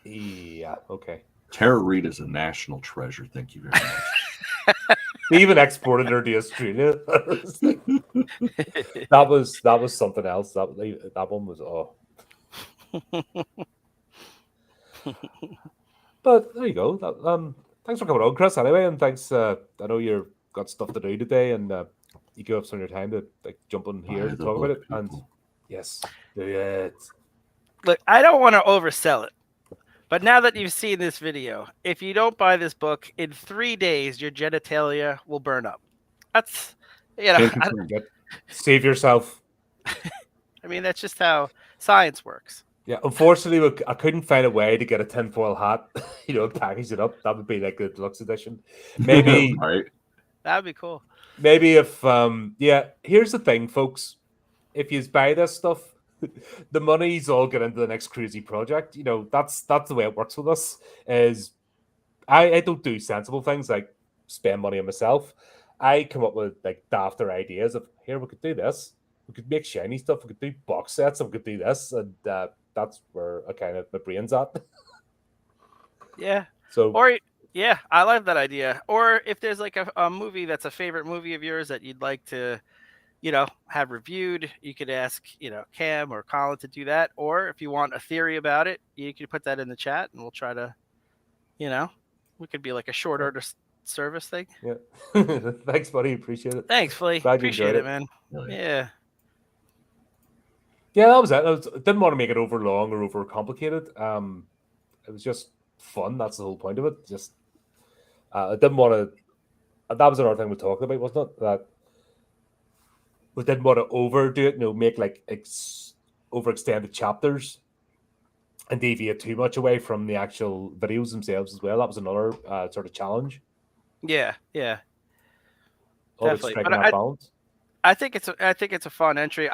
Yeah, okay. Tara Reid is a national treasure. Thank you very much. They even exported her to Australia. That was something else. That one was But there you go. Thanks for coming on, Chris. Anyway, and thanks. I know you've got stuff to do today, and you give up some of your time to jump on here to talk about it. And yes, do it. Look, I don't want to oversell it, but now that you've seen this video, if you don't buy this book, in 3 days your genitalia will burn up. That's Save yourself. I mean, that's just how science works. Yeah, unfortunately, I couldn't find a way to get a tinfoil hat, package it up. That would be like the deluxe edition. Maybe, Right. That'd be cool. maybe if, here's the thing, folks. If you buy this stuff, the money's all get into the next crazy project. That's the way it works with us. Is I don't do sensible things like spend money on myself. I come up with like dafter ideas of here we could do this. We could make shiny stuff. We could do box sets. And we could do this, and that's where I kind of my brain's at. Yeah. So Or yeah, I love that idea. Or if there's like a movie that's a favorite movie of yours that you'd like to, have reviewed, you could ask, Cam or Colin to do that. Or if you want a theory about it, you could put that in the chat and we'll try to, we could be like a short order service thing. yeah, thanks, buddy. Appreciate it. Thanks, Flea. Glad you Appreciate enjoyed it, it. man. Really. Yeah. Yeah, that was it. Didn't want to make it over long or over complicated. It was just fun. That's the whole point of it. Just I didn't want to. That was another thing we talked about, wasn't it? That we didn't want to overdo it. Make like overextended chapters and deviate too much away from the actual videos themselves as well. That was another sort of challenge. Yeah. All about Definitely. striking But that balance. I think it's a fun entry.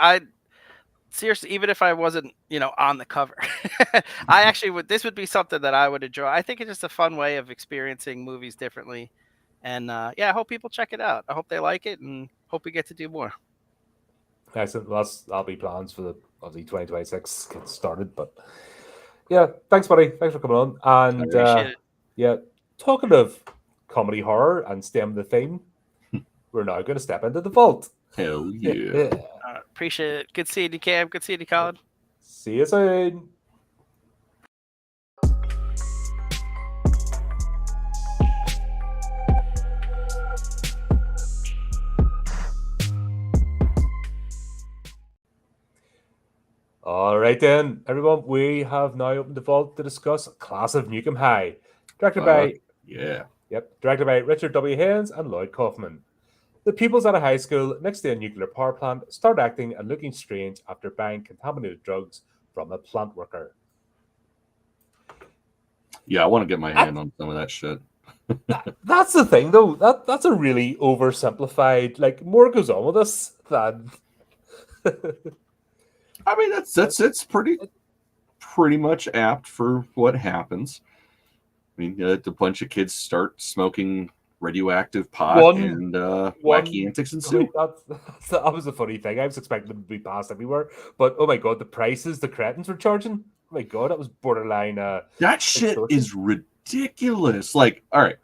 Seriously, even if I wasn't, on the cover, I actually this would be something that I would enjoy. I think it's just a fun way of experiencing movies differently. And I hope people check it out. I hope they like it and hope we get to do more. Excellent. Well, that'll be plans for the 2026 get started. But yeah, thanks, buddy. Thanks for coming on. And Appreciate it. yeah, talking of comedy horror and stem the theme, we're now going to step into the vault. Hell yeah. Appreciate it. Good seeing you, Cam. Good seeing you, Colin. See you soon. All right then, everyone, we have now opened the vault to discuss Class of Nuke High, directed by Richard W. Haynes and Lloyd Kaufman. The pupils at a high school next to a nuclear power plant start acting and looking strange after buying contaminated drugs from a plant worker. Yeah, I want to get my hand on some of that shit. That's the thing, though. That's a really oversimplified. Like, more goes on with this than. I mean, it's pretty much apt for what happens. I mean, a bunch of kids start smoking radioactive pot and wacky antics ensue. That was a funny thing. I was expecting them to be passed everywhere, but oh my god, the prices the cretins were charging! Oh my god, that was borderline. That shit is ridiculous. Like, all right,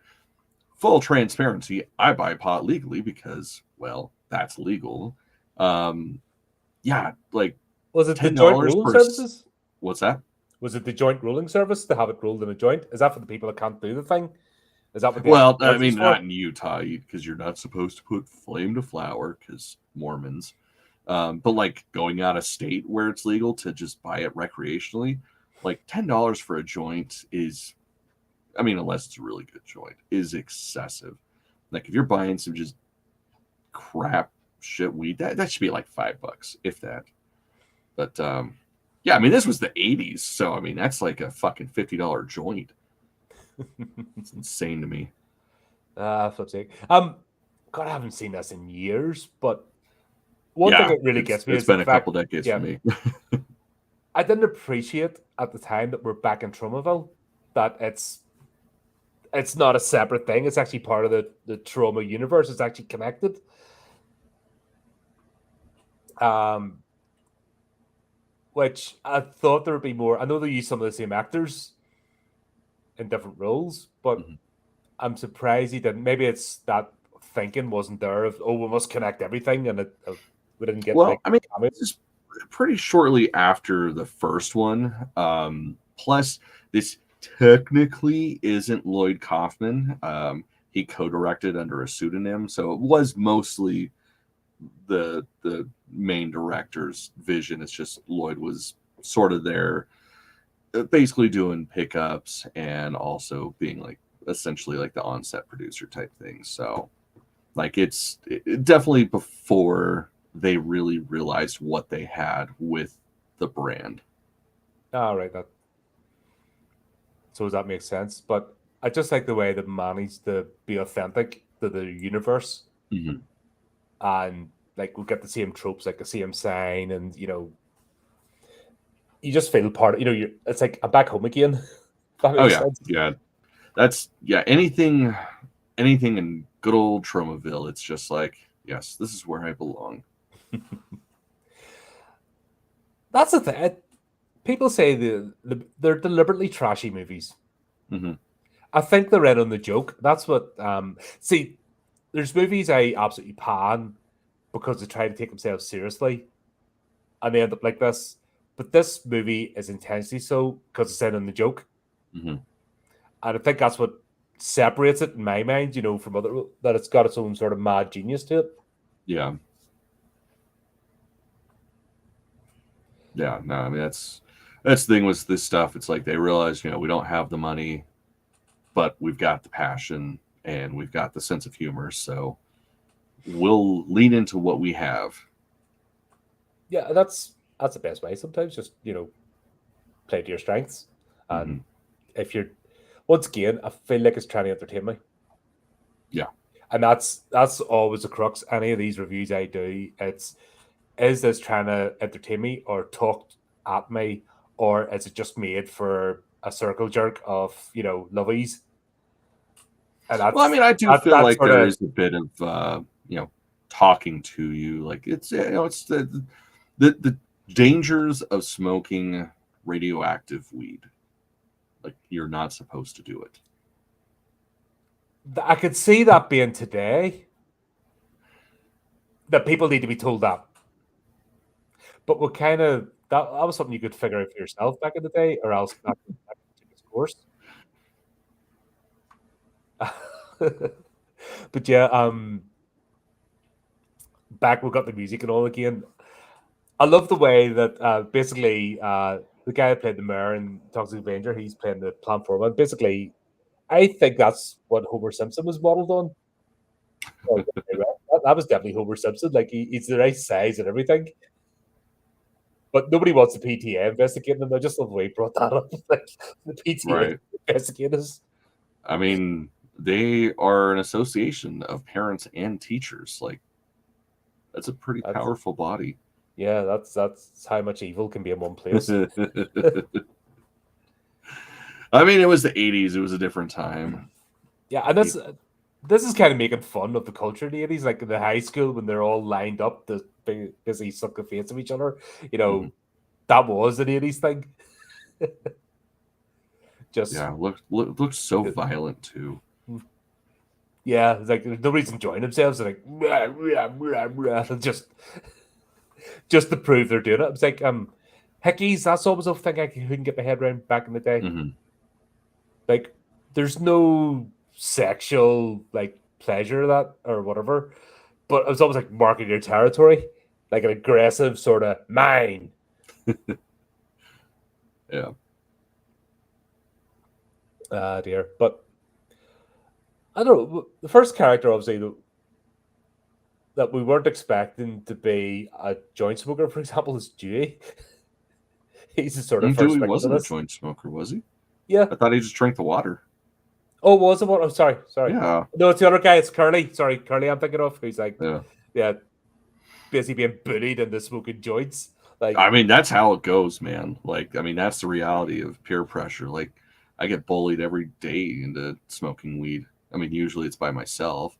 full transparency. I buy pot legally because, well, that's legal. Yeah, like. Was it the joint ruling services? What's that? Was it the joint ruling service to have it ruled in a joint? Is that for the people that can't do the thing? Is that what? Well, I mean, not in Utah because you're not supposed to put flame to flower because Mormons. But like going out of state where it's legal to just buy it recreationally, like $10 for a joint is, I mean, unless it's a really good joint, is excessive. Like if you're buying some just crap shit weed, that should be like $5, if that. But yeah, I mean, this was the 80s, so I mean, that's like a fucking $50 joint. It's insane to me. Flip's sake. God, I haven't seen this in years, but one thing that really gets me it's is been the a couple decades for me. I didn't appreciate at the time that we're back in Tromaville that it's not a separate thing. It's actually part of the Trauma universe. It's actually connected. Which I thought there would be more. I know they use some of the same actors in different roles, but I'm surprised he didn't. Maybe it's that thinking wasn't there of, we must connect everything, and we didn't get. Well, I mean, this is pretty shortly after the first one. Plus, this technically isn't Lloyd Kaufman. He co-directed under a pseudonym, so it was mostly the main director's vision. It's just Lloyd was sort of there basically doing pickups and also being like essentially like the on-set producer type thing. So like it's definitely before they really realized what they had with the brand. All right, so that makes sense. But I just like the way they managed to be authentic to the universe, Mhm. and like we get the same tropes, like the same sign, and you just feel part of. It's like I'm back home again. If that Oh makes yeah, sense. yeah. That's anything in good old Tromaville. It's just like, yes, this is where I belong. That's the thing. People say they're deliberately trashy movies. Hmm. I think they're in on the joke. That's what. See, there's movies I absolutely pan because they try to take themselves seriously, and they end up like this. But this movie is intentionally so because it's in on the joke, Hmm. and I think that's what separates it in my mind. From other that it's got its own sort of mad genius to it. Yeah, yeah. No, I mean that's the thing with this stuff. It's like they realize, we don't have the money, but we've got the passion and we've got the sense of humor. So we'll lean into what we have. Yeah, that's the best way. Sometimes just play to your strengths, Hmm. and if you're once again, I feel like it's trying to entertain me. Yeah. And that's always the crux. Any of these reviews I do, it's is this trying to entertain me or talk at me, or is it just made for a circle jerk of lovies? And Well, I mean, I do feel that like sort there of is a bit of talking to you. Like it's it's the dangers of smoking radioactive weed. Like you're not supposed to do it. I could see that being today that people need to be told that, but what kind of that was something you could figure out for yourself back in the day, or else not take this course. But yeah, back we got the music and all again. I love the way that basically the guy that played the mayor in Toxic Avenger, he's playing the platform. Basically, I think that's what Homer Simpson was modeled on. Oh, that was definitely Homer Simpson. Like he's the right size and everything, but nobody wants the PTA investigating them. I just love the way he brought that up. Like the PTA Right. investigators. I mean, they are an association of parents and teachers. Like that's a pretty That's powerful body. yeah, that's how much evil can be in one place. I mean, it was the 80s. It was a different time. Yeah, and this is kind of making fun of the culture in the 80s, like in the high school when they're all lined up to basically suck the face of each other. Mhm. That was an 80s thing. Just Yeah, looks so violent too. yeah, it's like nobody's enjoying themselves. They're like rah, rah, rah, rah, and just to prove they're doing it. It's like hickeys, that's always a thing I couldn't get my head around back in the day. Hmm. Like there's no sexual like pleasure of that or whatever, but it was almost like marking your territory, like an aggressive sort of mine. Yeah. Ah, dear. But I don't know. The first character, obviously, that we weren't expecting to be a joint smoker, for example, is Dewey. He's the sort of first Dewey victim of wasn't a this. joint smoker, was he? Yeah. I thought he just drank the water. Oh, was it one? Oh, sorry. Yeah. No, it's the other guy. It's Curly. Sorry, Curly. I'm thinking of. Who's like, Yeah. yeah, basically being bullied into smoking joints. Like, I mean, that's how it goes, man. Like, I mean, that's the reality of peer pressure. Like, I get bullied every day into smoking weed. I mean, usually it's by myself,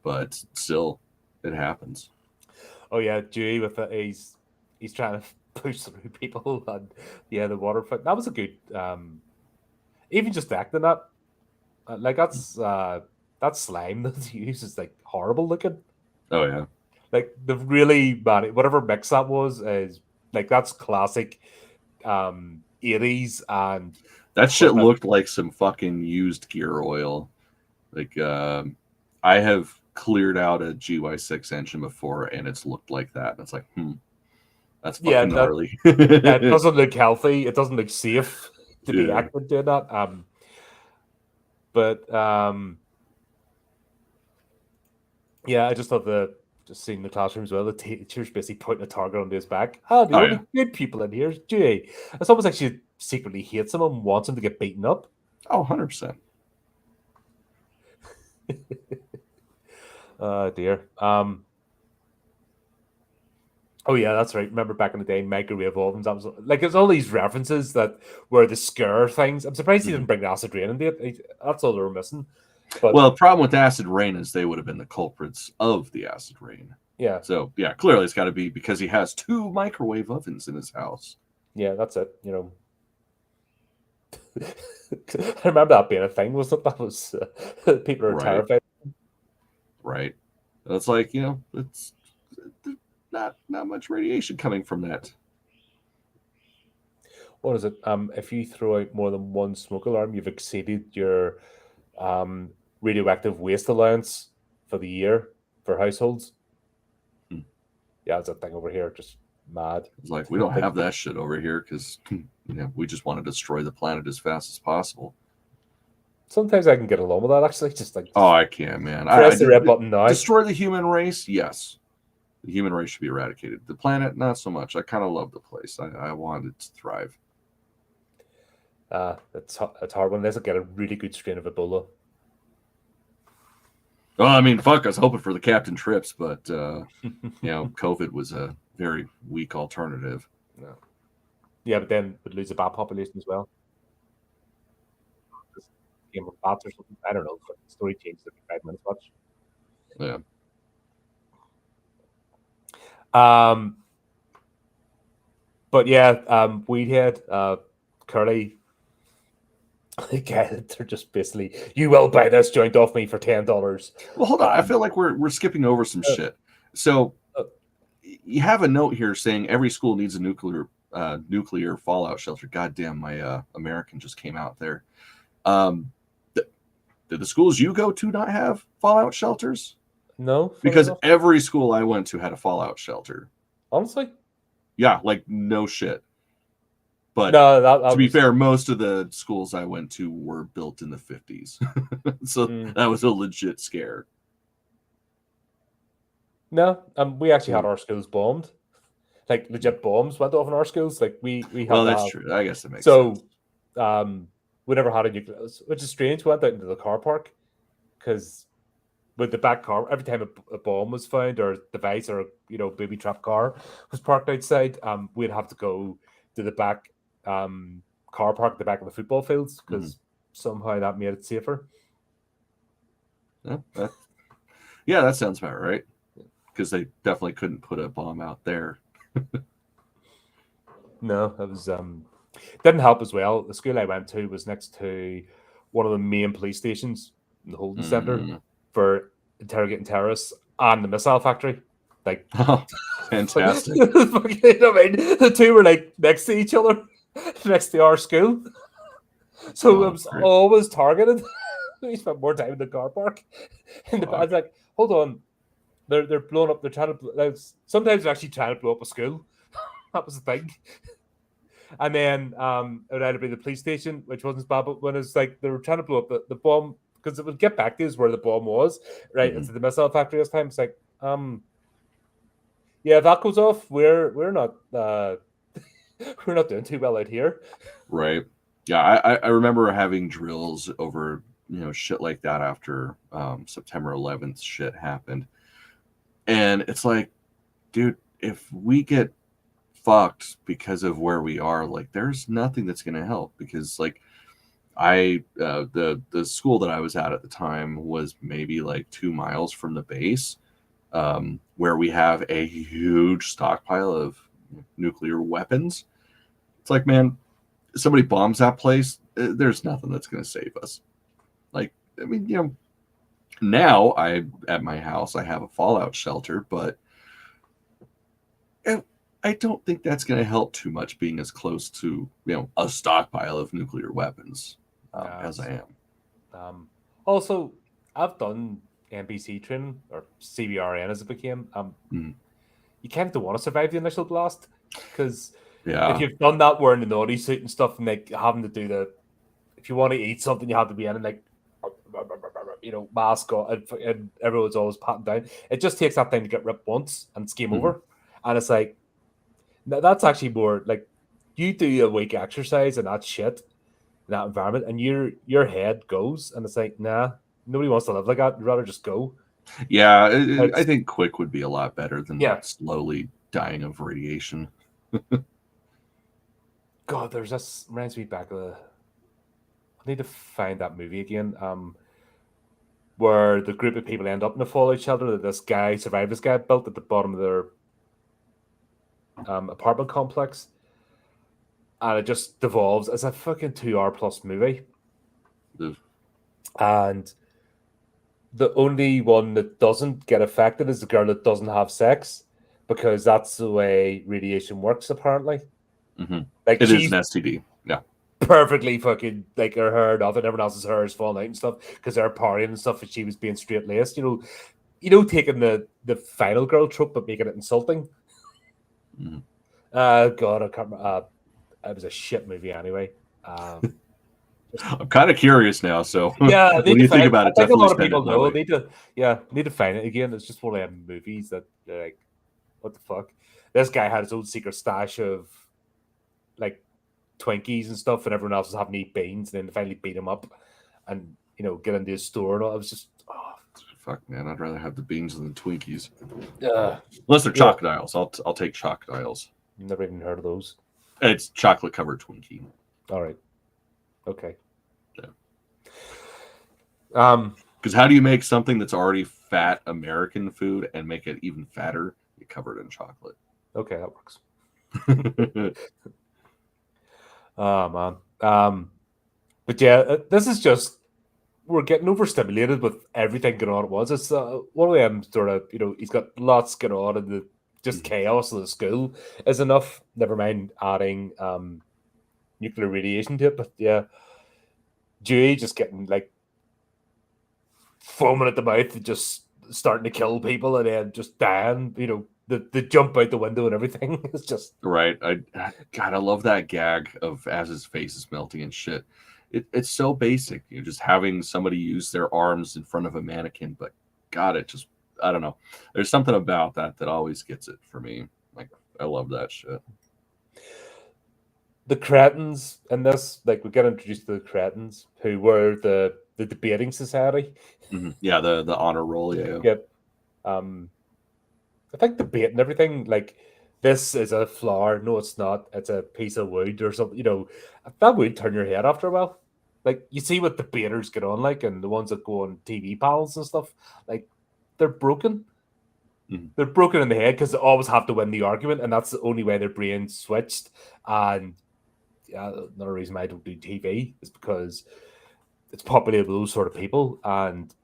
but still, it happens. oh yeah, Dewey with the he's trying to push through people, and yeah, the water fight. That was a good. Even just acting that, like that slime that's used is like horrible looking. Oh yeah. Like the really bad whatever mix that was is like that's classic 80s and That shit equipment. looked like some fucking used gear oil. Like, I have cleared out a GY6 engine before, and it's looked like that. And it's like, that's Yeah, fucking gnarly. yeah, it doesn't look healthy. It doesn't look safe to be Yeah. acting doing that. But yeah, I just love just seeing the classroom as well. The teacher's basically pointing a target onto his back. Ah, the Oh only yeah. good people in here is Dewey. It's almost like secretly hates him and wants him to get beaten up. Oh, 100%. Oh dear. Oh yeah, that's right. Remember back in the day, microwave ovens. That was like it's all these references that were the scare things. I'm surprised he didn't bring acid rain into it. That's all they were missing. But well, the problem with acid rain is they would have been the culprits of the acid rain. yeah, So yeah, clearly it's got to be because he has 2 microwave ovens in his house. yeah, that's it. You know, I remember that being a thing. Wasn't it? That was people are Right. terrified. Right. It's like it's not much radiation coming from that. What is it? If you throw out more than one smoke alarm, you've exceeded your radioactive waste allowance for the year for households. Yeah, it's a thing over here. Just mad. It's like we don't have that shit over here because we just want to destroy the planet as fast as possible. Sometimes I can get along with that. Actually, just like I can't, man. press the red button now. Destroy the human race, yes. The human race should be eradicated. The planet, not so much. I kind of love the place. I want it to thrive. It's hard when they get a really good strain of Ebola. Well, I mean, fuck, I was hoping for the Captain Trips, but COVID was a very weak alternative. No. Yeah, but then we'd lose a bat population as well. Just game of bats or something. I don't know. The story changed every 5 minutes much. Yeah. But yeah, Weedhead, Curly. They're just basically, you will buy this joint off me for $10. Well, hold on. I feel like we're skipping over some shit. So you have a note here saying every school needs a nuclear fallout shelter. Goddamn, my American just came out there. Did the schools you go to not have fallout shelters? No, because every school I went to had a fallout shelter. Honestly, yeah, like no shit. But no, that to be fair, most of the schools I went to were built in the 50s. So that was a legit scare. No, we actually had our schools bombed. Like legit bombs went off in our schools. Like we had well, that's true. I guess that makes sense. So we never had a nuclear, which is strange. We went out into the car park because with the back car, every time a bomb was found or device or booby trap car was parked outside, we'd have to go to the back car park at the back of the football fields because somehow that made it safer. Yeah, that sounds about right. Because they definitely couldn't put a bomb out there. No, it was didn't help as well. The school I went to was next to one of the main police stations in the holding center for interrogating terrorists and the missile factory. Like, fantastic. I mean, the two were like next to each other, next to our school. So it was always targeted. We spent more time in the car park. And the bad's like, hold on. They're blowing up. They're trying to. Sometimes they're actually trying to blow up a school. That was the thing. And then it would either be the police station, which wasn't as bad, but when it's like they were trying to blow up the bomb, because it would get back to us where the bomb was, right? Into the missile factory this time. It's like, yeah, if that goes off, we're not we're not doing too well out here. Right. Yeah, I remember having drills over shit like that after September 11th shit happened. And it's like, dude, if we get fucked because of where we are, like there's nothing that's going to help, because like the school that I was at the time was maybe like 2 miles from the base, where we have a huge stockpile of nuclear weapons. It's like, man, somebody bombs that place, there's nothing that's going to save us. Like, I mean, now at my house I have a fallout shelter, but I don't think that's going to help too much, being as close to a stockpile of nuclear weapons as I am. Also, I've done NBC training, or CBRN as it became. You kind of want to survive the initial blast, because if you've done that wearing the naughty suit and stuff, and like having to do if you want to eat something, you have to be in and like mask on, and everyone's always patting down. It just takes that time to get ripped once and it's game over. And it's like, that's actually more like You do a week exercise and that shit in that environment, and your head goes, and it's like, nah, nobody wants to live like that. You'd rather just go. Yeah, I It's, think quick would be a lot better than yeah. slowly dying of radiation. God, there's this reminds me back of the. I need to find that movie again. Where the group of people end up in a fallout shelter that this guy, survivalist guy, built at the bottom of their apartment complex, and it just devolves as a fucking 2 hour plus movie. Ugh. And the only one that doesn't get affected is the girl that doesn't have sex, because that's the way radiation works, apparently. Mm-hmm. Like, It is she's an STD. Yeah. perfectly fucking, like, her hair and everyone else's hair is falling out and stuff because they're partying and stuff, and she was being straight laced. Taking the final girl trope but making it insulting. Mm-hmm. God, I can't remember. It was a shit movie anyway. I'm kind of curious now. So Yeah, what do you think about it? I think a Definitely lot of send people it my know. way. Need to find it again. It's just one of them movies that they're like, what the fuck? This guy had his own secret stash of like Twinkies and stuff, and everyone else was having to eat beans. And then they finally beat him up, and get into his store. And all. It was just, fuck, man. I'd rather have the beans than the Twinkies. Unless they're crocodiles, I'll take crocodiles. Never even heard of those. It's chocolate covered Twinkie. All right. Okay. Yeah. Because how do you make something that's already fat American food and make it even fatter? You cover it in chocolate. Okay, that works. Oh man. But yeah, this is just, we're getting overstimulated with everything going on at once. It's one of them sort of, he's got lots going on, and the just chaos of the school is enough. Never mind adding nuclear radiation to it. But yeah, Dewey just getting like foaming at the mouth and just starting to kill people, and then just dying. The jump out the window and everything. It's just right. I love that gag of as his face is melting and shit. It's so basic. Just having somebody use their arms in front of a mannequin, but God, I don't know. There's something about that always gets it for me. Like, I love that shit. The cretins in this, like, we get introduced to the cretins who were the debating society. Mm-hmm. Yeah, the honor roll. Yeah. Yep. I think debate and everything, like, this is a flower. No, it's not. It's a piece of wood or something. That would turn your head after a while. Like, you see what debaters get on like, and the ones that go on TV panels and stuff, like, they're broken. Mm-hmm. They're broken in the head because they always have to win the argument, and that's the only way their brain switched. And another reason I don't do TV is because it's populated with those sort of people. And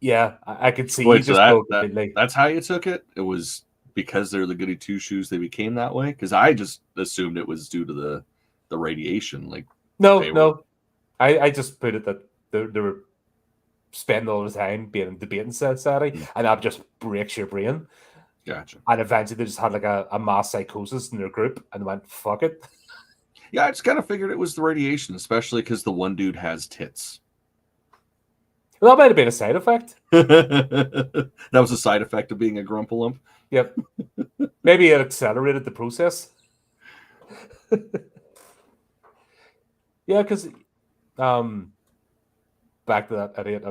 yeah, I could see Wait, you just that's how you took it? It was because they're the goody two shoes they became that way? Because I just assumed it was due to the radiation. Like, no. I just put it that they were spending all the time being in debating society, and that just breaks your brain. Gotcha. And eventually they just had like a mass psychosis in their group and went, fuck it. Yeah, I just kind of figured it was the radiation, especially because the one dude has tits. Well, that might have been a side effect. That was a side effect of being a grumpalump. Yep. Maybe it accelerated the process. Yeah, because back to that idiot,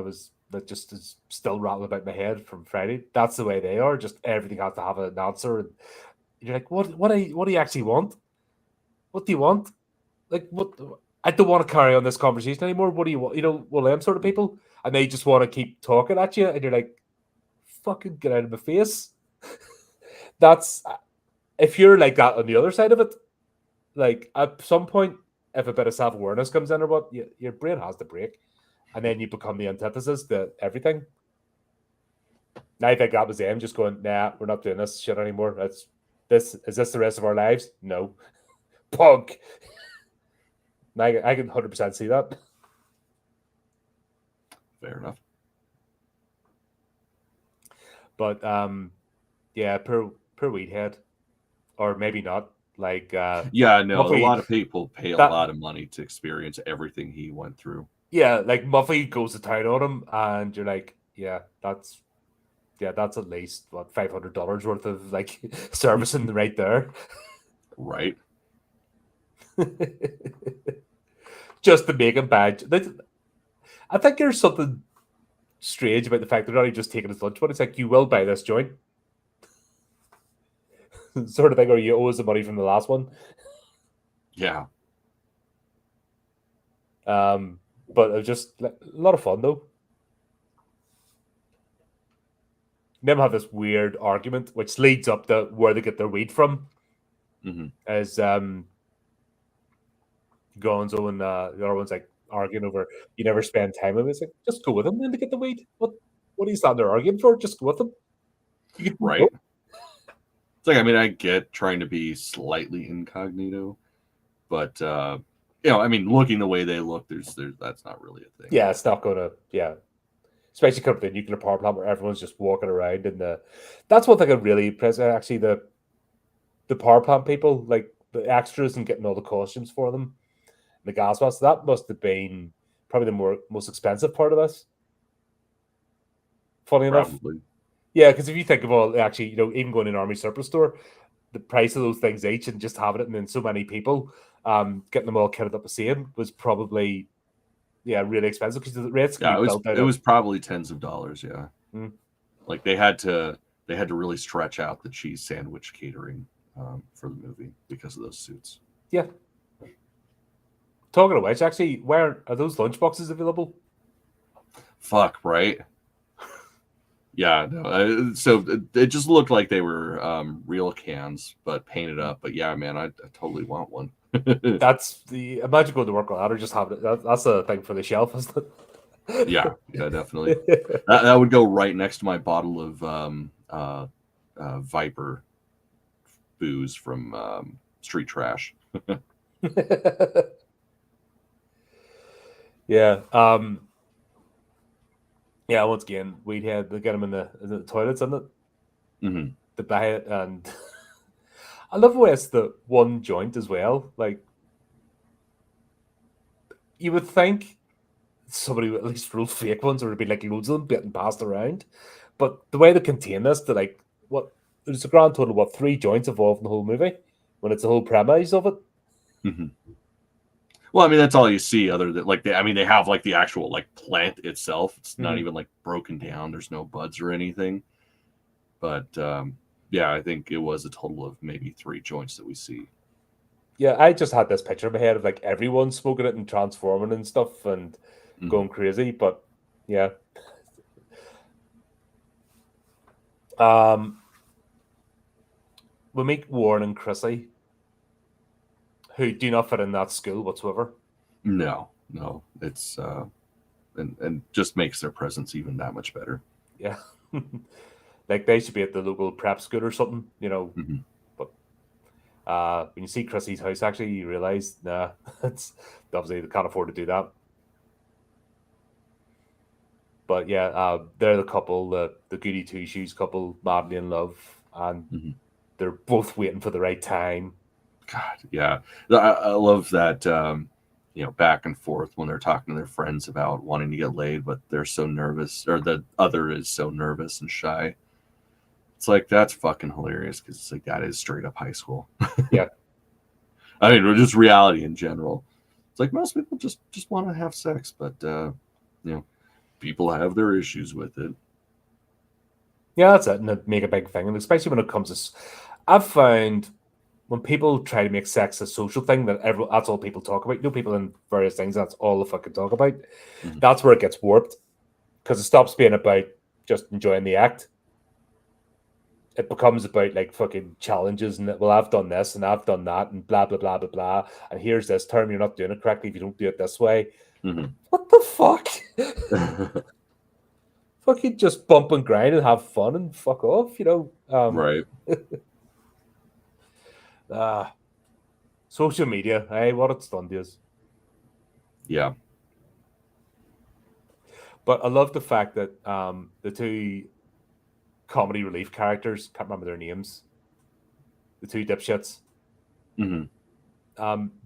that just is still rattling about my head from Friday. That's the way they are. Just everything has to have an answer, and you're like, what do you actually want? What do you want? Like, what? I don't want to carry on this conversation anymore. What do you want? Well, them sort of people, and they just want to keep talking at you, and you're like, fucking get out of my face. That's, if you're like that on the other side of it, like, at some point, if a bit of self-awareness comes in or what, your brain has to break, and then you become the antithesis to everything. Now I think that was them just going, nah, we're not doing this shit anymore. Is this the rest of our lives? No. Punk. I can 100% see that. Fair enough. But yeah, per Weedhead, or maybe not. Like, yeah, no, Muffy, a lot of people pay a lot of money to experience everything he went through. Yeah, like Muffy goes to town on him, and you're like, that's at least what $500 worth of like servicing right there. Right. Just to make him bad. I think there's something strange about the fact they're not even just taking his lunch, but it's like, you will buy this joint. Sort of thing, or you owe us the money from the last one. Yeah. But it was just a lot of fun, though. Them have this weird argument, which leads up to where they get their weed from. As Gonzo and the other one's like arguing over, you never spend time with him. It's like, just go with him and to get the weed. What are you standing there arguing for? Just go with him. You can Right. go. It's like, I mean, I get trying to be slightly incognito, but I mean, looking the way they look, there's that's not really a thing. Yeah, it's not gonna. Yeah, especially coming to the nuclear power plant where everyone's just walking around, and that's one thing I'm really impressed. Actually, the power plant people, like the extras and getting all the costumes for them, the gas masks. That must have been probably the most expensive part of this. Funny enough. Probably. Yeah, because if you think of all, actually, even going in an army surplus store, the price of those things each and just having it, and then so many people getting them all kitted up the same was probably, really expensive because the rates. Yeah, it was probably tens of dollars. Yeah, like they had to really stretch out the cheese sandwich catering for the movie because of those suits. Yeah. Talking of which, actually, where are those lunchboxes available? Fuck, right? Yeah, no, so it just looked like they were real cans, but painted up. But yeah, man, I totally want one. That's imagine going to work on that, or just have it. That's a thing for the shelf, isn't it? Yeah, definitely. that would go right next to my bottle of Viper booze from Street Trash. Yeah. Yeah, once again, we'd had to get them in the toilets, isn't it? Mm-hmm. To buy it, and I love the way it's the one joint as well. Like, you would think somebody would at least roll fake ones, or it'd be like loads of them getting passed around. But the way they contain this, to like there's a grand total of 3 joints involved in the whole movie when it's the whole premise of it. Mm-hmm. Well, I mean, that's all you see. Other than they have like the actual like plant itself. It's not even like broken down. There's no buds or anything. But yeah, I think it was a total of maybe 3 joints that we see. Yeah, I just had this picture in my head of like everyone smoking it and transforming and stuff and going crazy. But yeah, we meet Warren and Chrissy, who do not fit in that school whatsoever. No, it's and just makes their presence even that much better. Yeah, like they should be at the local prep school or something, But when you see Chrissy's house, actually, you realize, nah, it's obviously they can't afford to do that. But yeah, they're the couple, the goody two shoes couple, madly in love, and they're both waiting for the right time. God, yeah, I love that. Back and forth when they're talking to their friends about wanting to get laid, but they're so nervous, or the other is so nervous and shy. It's like, that's fucking hilarious because it's like that is straight up high school. Yeah, I mean, just reality in general. It's like most people just want to have sex, but people have their issues with it. Yeah, that's it, and they make a big thing, and especially when it comes to, I've found when people try to make sex a social thing, that's all people talk about. People in various things, that's all they fucking talk about. That's where it gets warped, because it stops being about just enjoying the act. It becomes about like fucking challenges, and well, I've done this and I've done that, and blah blah blah blah blah. And here's this term, you're not doing it correctly if you don't do it this way. What the fuck? Fucking just bump and grind and have fun and fuck off, Right. Social media, hey, what it's done to us. Yeah. But I love the fact that the 2 comedy relief characters, can't remember their names, the 2 dipshits,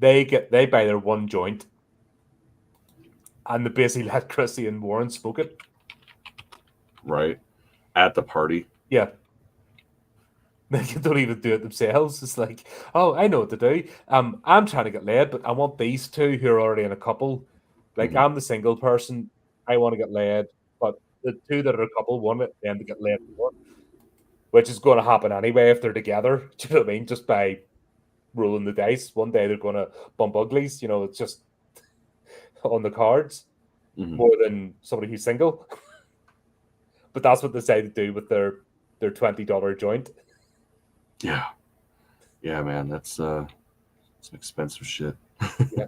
they buy their 1 joint, and they basically let Chrissy and Warren smoke it. Right. At the party. Yeah. They don't even do it themselves. It's like, oh, I know what to do. I'm trying to get laid, but I want these two who are already in a couple. Like, I'm the single person. I want to get laid, but the two that are a couple want them to get laid more, which is going to happen anyway if they're together. Do you know what I mean? Just by rolling the dice. One day they're going to bump uglies. You know, it's just on the cards more than somebody who's single. But that's what they say to do with their $20 joint. Yeah. Yeah, man, that's some expensive shit. Yeah.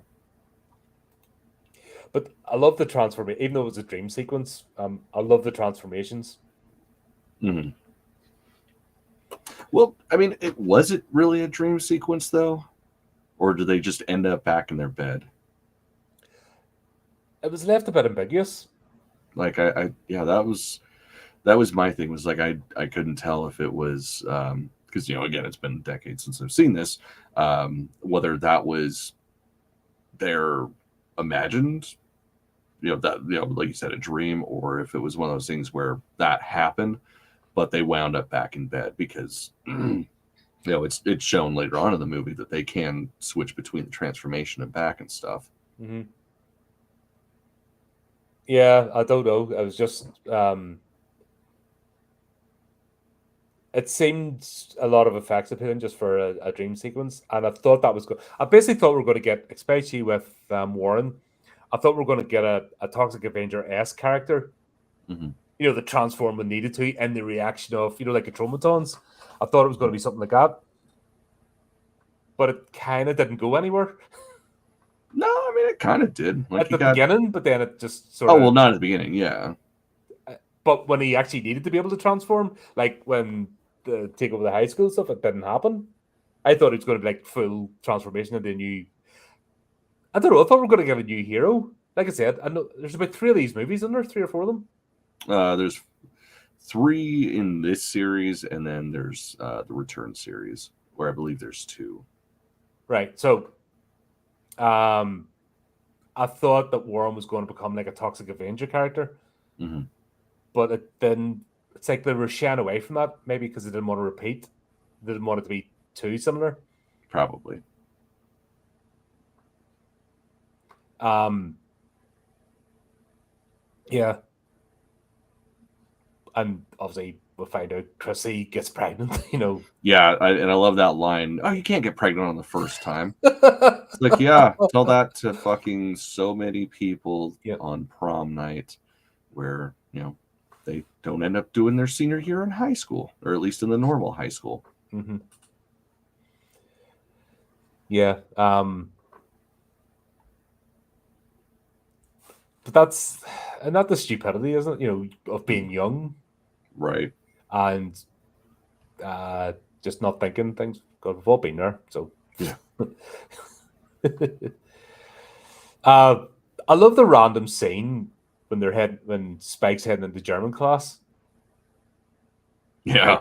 But I love the transformation, even though it was a dream sequence. I love the transformations. Well, I mean, was it really a dream sequence though, or did they just end up back in their bed? It was left a bit ambiguous. Like yeah, that was my thing. Was like I couldn't tell if it was because again, it's been decades since I've seen this. Whether that was their imagined, that like you said, a dream, or if it was one of those things where that happened, but they wound up back in bed because it's shown later on in the movie that they can switch between the transformation and back and stuff. Mm-hmm. Yeah, I don't know. I was just it seemed a lot of effects appealing just for a dream sequence, and I thought that was good. I basically thought we were going to get, especially with Warren, I thought we were going to get a Toxic Avenger-esque character. The transform when needed to, and the reaction of like automatons. I thought it was going to be something like that, but it kind of didn't go anywhere. No, I mean it kind of did At the beginning, but then it just sort of. Oh well, not at the beginning, yeah. But when he actually needed to be able to transform, like when the take over the high school stuff, it didn't happen. I thought it was going to be like full transformation into a new. I don't know. I thought we were going to get a new hero. Like I said, I know there's about 3 of these movies, isn't there? 3 or 4 of them. There's 3 in this series, and then there's the Return series, where I believe there's 2. Right. So, I thought that Warren was going to become like a Toxic Avenger character, but it's like they were shying away from that, maybe because they didn't want to repeat. They didn't want it to be too similar. Probably. Yeah. And obviously we'll find out Chrissy gets pregnant, Yeah, and I love that line. Oh, you can't get pregnant on the first time. It's like, yeah, tell that to fucking so many people on prom night where, they don't end up doing their senior year in high school, or at least in the normal high school. Yeah. But that's not the stupidity, isn't it? Of being young. Right. And just not thinking things. God, we've all been there. So yeah. I love the random scene when Spike's heading into German class. Yeah.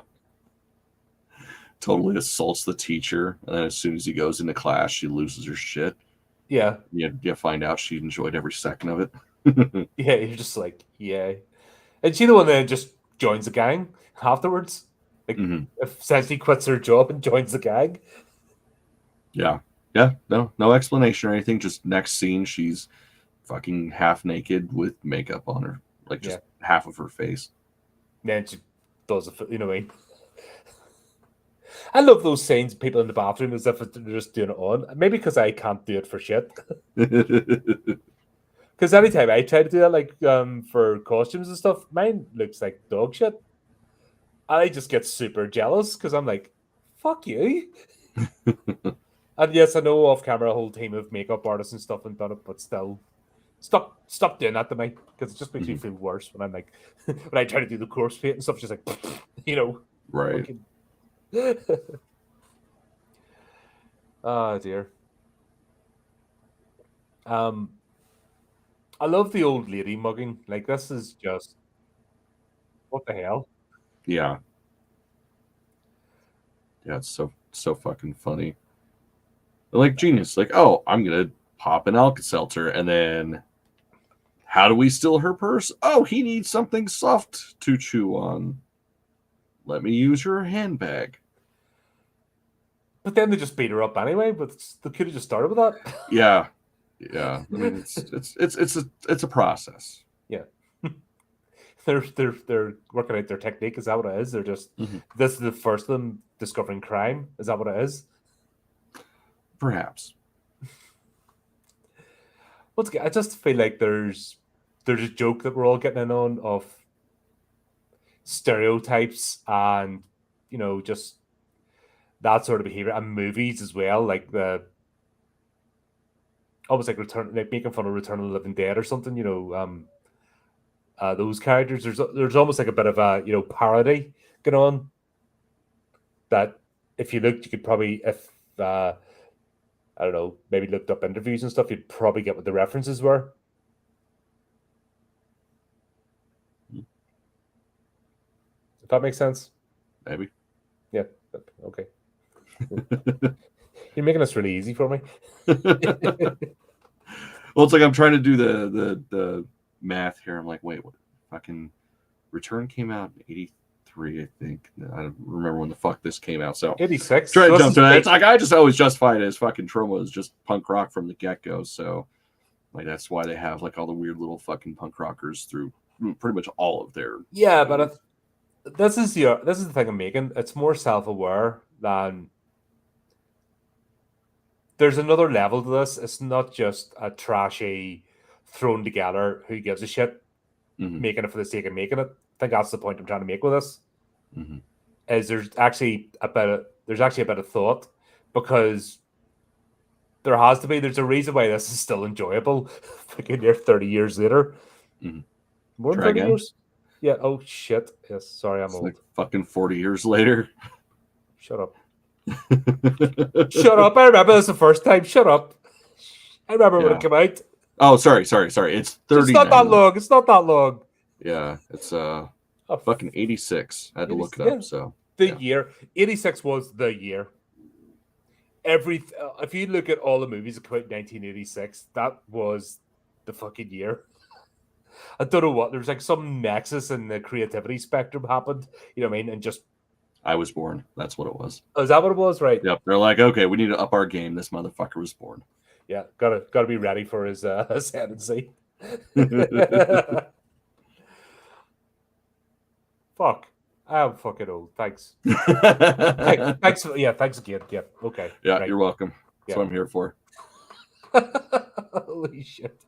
Totally assaults the teacher, and then as soon as he goes into class, she loses her shit. Yeah. You find out she enjoyed every second of it. Yeah, you're just like, yeah. And she the one that just joins the gang afterwards. Like, essentially quits her job and joins the gang. Yeah. Yeah. No explanation or anything. Just next scene, she's fucking half naked with makeup on her. Like, just half of her face. Then she does what I mean? I love those scenes, people in the bathroom as if they're just doing it on. Maybe because I can't do it for shit. Because anytime I try to do that, like for costumes and stuff, mine looks like dog shit. I just get super jealous because I'm like, fuck you. And yes, I know off camera a whole team of makeup artists and stuff and done it, but still, stop doing that to me because it just makes me feel worse when I'm like, when I try to do the corpse paint and stuff, just like, right. Fucking... Oh dear. I love the old lady mugging. Like, this is just what the hell? Yeah. Yeah, it's so fucking funny. Like, genius. Like, oh, I'm gonna pop an Alka-Seltzer, and then how do we steal her purse? Oh, he needs something soft to chew on. Let me use your handbag. But then they just beat her up anyway. But they could have just started with that. Yeah. I mean, it's a process. Yeah. They're working out their technique. Is that what it is? They're just this is the first of them discovering crime. Is that what it is? Perhaps. I just feel like there's a joke that we're all getting in on of stereotypes and just that sort of behavior, and movies as well, like almost like making fun of Return of the Living Dead or something. Those characters. There's almost like a bit of a parody going on. That if you looked, you could probably, if I don't know, maybe looked up interviews and stuff, you'd probably get what the references were. If that makes sense. Maybe. Yeah. Okay. You're making this really easy for me. Well, it's like I'm trying to do the math here. I'm like, wait, what? Fucking Return came out in '83, I think. I don't remember when the fuck this came out. So 86. Try to jump to that. It's like I just always justify it as fucking Troma is just punk rock from the get go. So like that's why they have like all the weird little fucking punk rockers through pretty much all of their. Yeah, but this is the thing I'm making. It's more self-aware than. There's another level to this. It's not just a trashy, thrown together, who gives a shit, making it for the sake of making it. I think that's the point I'm trying to make with this. Is there's actually a bit of thought, because there's a reason why this is still enjoyable. Fucking near 30 years later. More than 30 years? Yeah. Oh shit. Yes. Sorry, I'm old. Like fucking 40 years later. Shut up. Shut up. I remember this the first time. Shut up. I remember when it came out. Oh, sorry. It's 30. It's not that long. It's not that long. Yeah, it's fucking 86. I had to look it up. So the year 86 was the year. If you look at all the movies that came out in 1986, that was the fucking year. I don't know what. There's like some nexus in the creativity spectrum happened. You know what I mean? And just I was born. That's what it was. Oh, is that what it was? Right. Yep. They're like, okay, we need to up our game. This motherfucker was born. Yeah, gotta be ready for his ascendancy. Fuck. I'm fucking old. Thanks. Thanks. Thanks again. Yeah. Okay. Yeah, right. You're welcome. That's what I'm here for. Holy shit.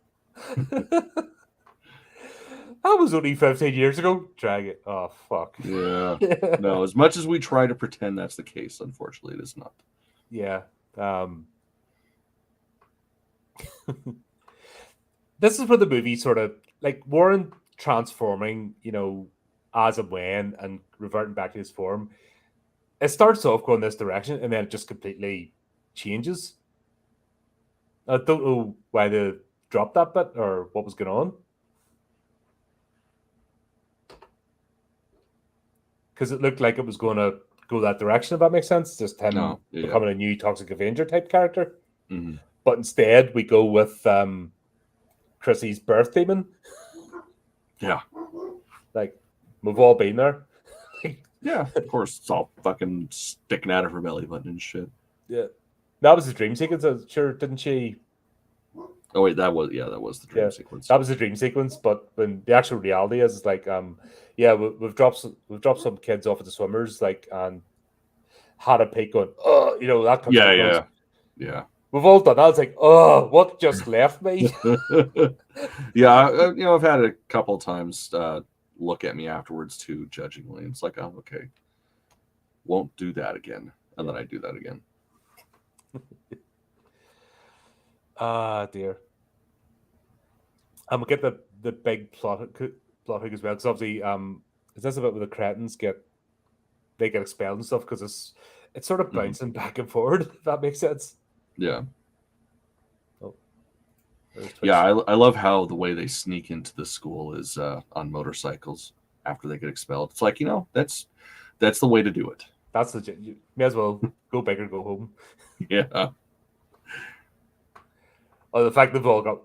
That was only 15 years ago. Drag it. Oh, fuck. Yeah. No, as much as we try to pretend that's the case, unfortunately, it is not. Yeah. This is where the movie sort of, like, Warren transforming, as and when, and reverting back to his form. It starts off going this direction, and then it just completely changes. I don't know why they dropped that bit or what was going on. Because it looked like it was going to go that direction, if that makes sense. Just him becoming a new Toxic Avenger type character. But instead, we go with Chrissy's birth demon. Yeah. Like, we've all been there. Yeah, of course. It's all fucking sticking out of her belly button and shit. Yeah. That was the dream sequence. Sure, didn't she? Oh, wait, that was the dream sequence. That was the dream sequence, but when the actual reality is like, we've dropped some kids off at the swimmers, like, and had a peek going, that comes Yeah. We've all done that. It's like, what just left me? Yeah, I've had a couple times look at me afterwards too, judgingly. It's like, oh, okay, won't do that again, and then I do that again. Dear. I'm gonna get the big plot hook as well, because obviously, is this about where the cretins get expelled and stuff? Because it's sort of bouncing back and forward. If that makes sense. Yeah. Oh. Yeah, I love how the way they sneak into the school is on motorcycles after they get expelled. It's like, that's the way to do it. That's legit. You may as well go big or go home. Yeah. Oh, the fact they've all got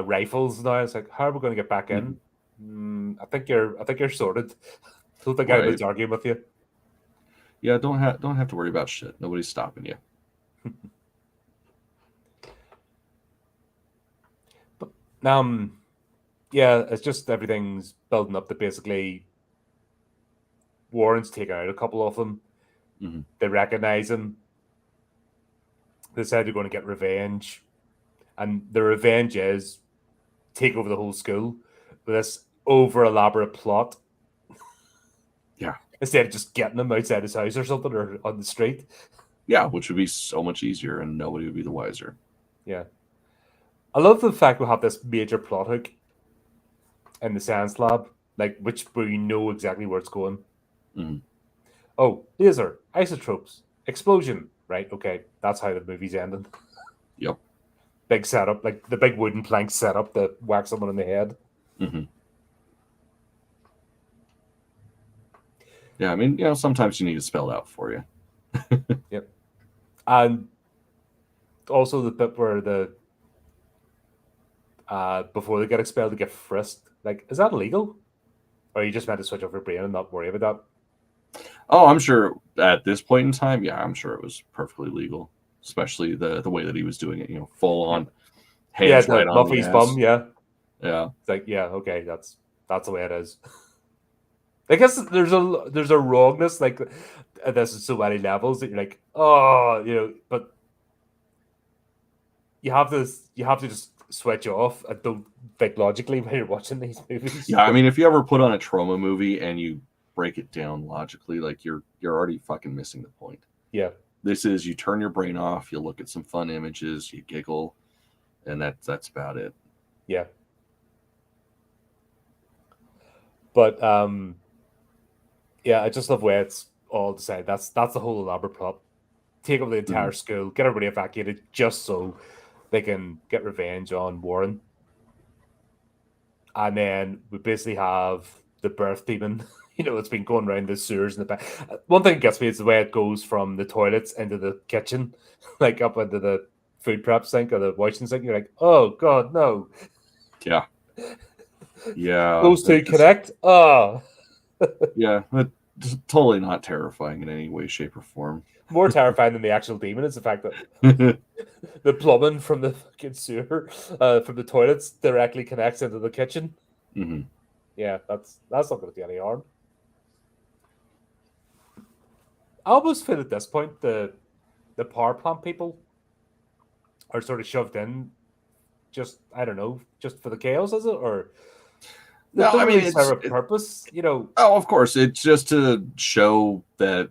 rifles now. It's like, how are we going to get back in? I think you're sorted. Don't think anybody's arguing with you. Yeah, don't have to worry about shit. Nobody's stopping you. Yeah, it's just everything's building up to basically Warren's taken out a couple of them. Mm-hmm. They recognize him. They said they're going to get revenge, and the revenge is take over the whole school with this over elaborate plot. Yeah. Instead of just getting him outside his house or something or on the street. Yeah, which would be so much easier and nobody would be the wiser. Yeah. I love the fact we have this major plot hook in the science lab, like where you know exactly where it's going. Mm-hmm. Oh, laser, isotopes, explosion. Right, okay, that's how the movie's ending. Yep. Big setup, like the big wooden plank setup that whacks someone in the head. Mm-hmm. Yeah, I mean, sometimes you need it spelled out for you. Yep. And also the bit where before they get expelled, they get frisked. Like, is that illegal? Or are you just meant to switch off your brain and not worry about that? Oh, I'm sure at this point in time, yeah, I'm sure it was perfectly legal, especially the way that he was doing it. Full on hands right on Muffy's the bum. ass. Yeah, Yeah. it's like, yeah, okay, that's the way it is. I guess there's a wrongness like this is so many levels that you're like, oh, but you have to just switch off and don't think logically when you're watching these movies. Yeah, I mean, if you ever put on a trauma movie and you break it down logically, like you're already fucking missing the point. Yeah. This is you turn your brain off, you look at some fun images, you giggle, and that's about it. Yeah. But yeah, I just love where it's all decided. That's the whole elaborate plot. Take over the entire school, get everybody evacuated just so they can get revenge on Warren. And then we basically have the birth demon. It's been going around the sewers in the back. One thing that gets me is the way it goes from the toilets into the kitchen, like up into the food prep sink or the washing sink. You're like, oh god, no. Yeah. Yeah. Those two connect. Oh. Yeah, but totally not terrifying in any way, shape, or form. More terrifying than the actual demon is the fact that the plumbing from the fucking sewer, from the toilets, directly connects into the kitchen. Mm-hmm. Yeah, that's not going to do any harm. I almost feel at this point the power plant people are sort of shoved in, just I don't know, just for the chaos, is it? Or no, I mean, serve a purpose, Oh, of course, it's just to show that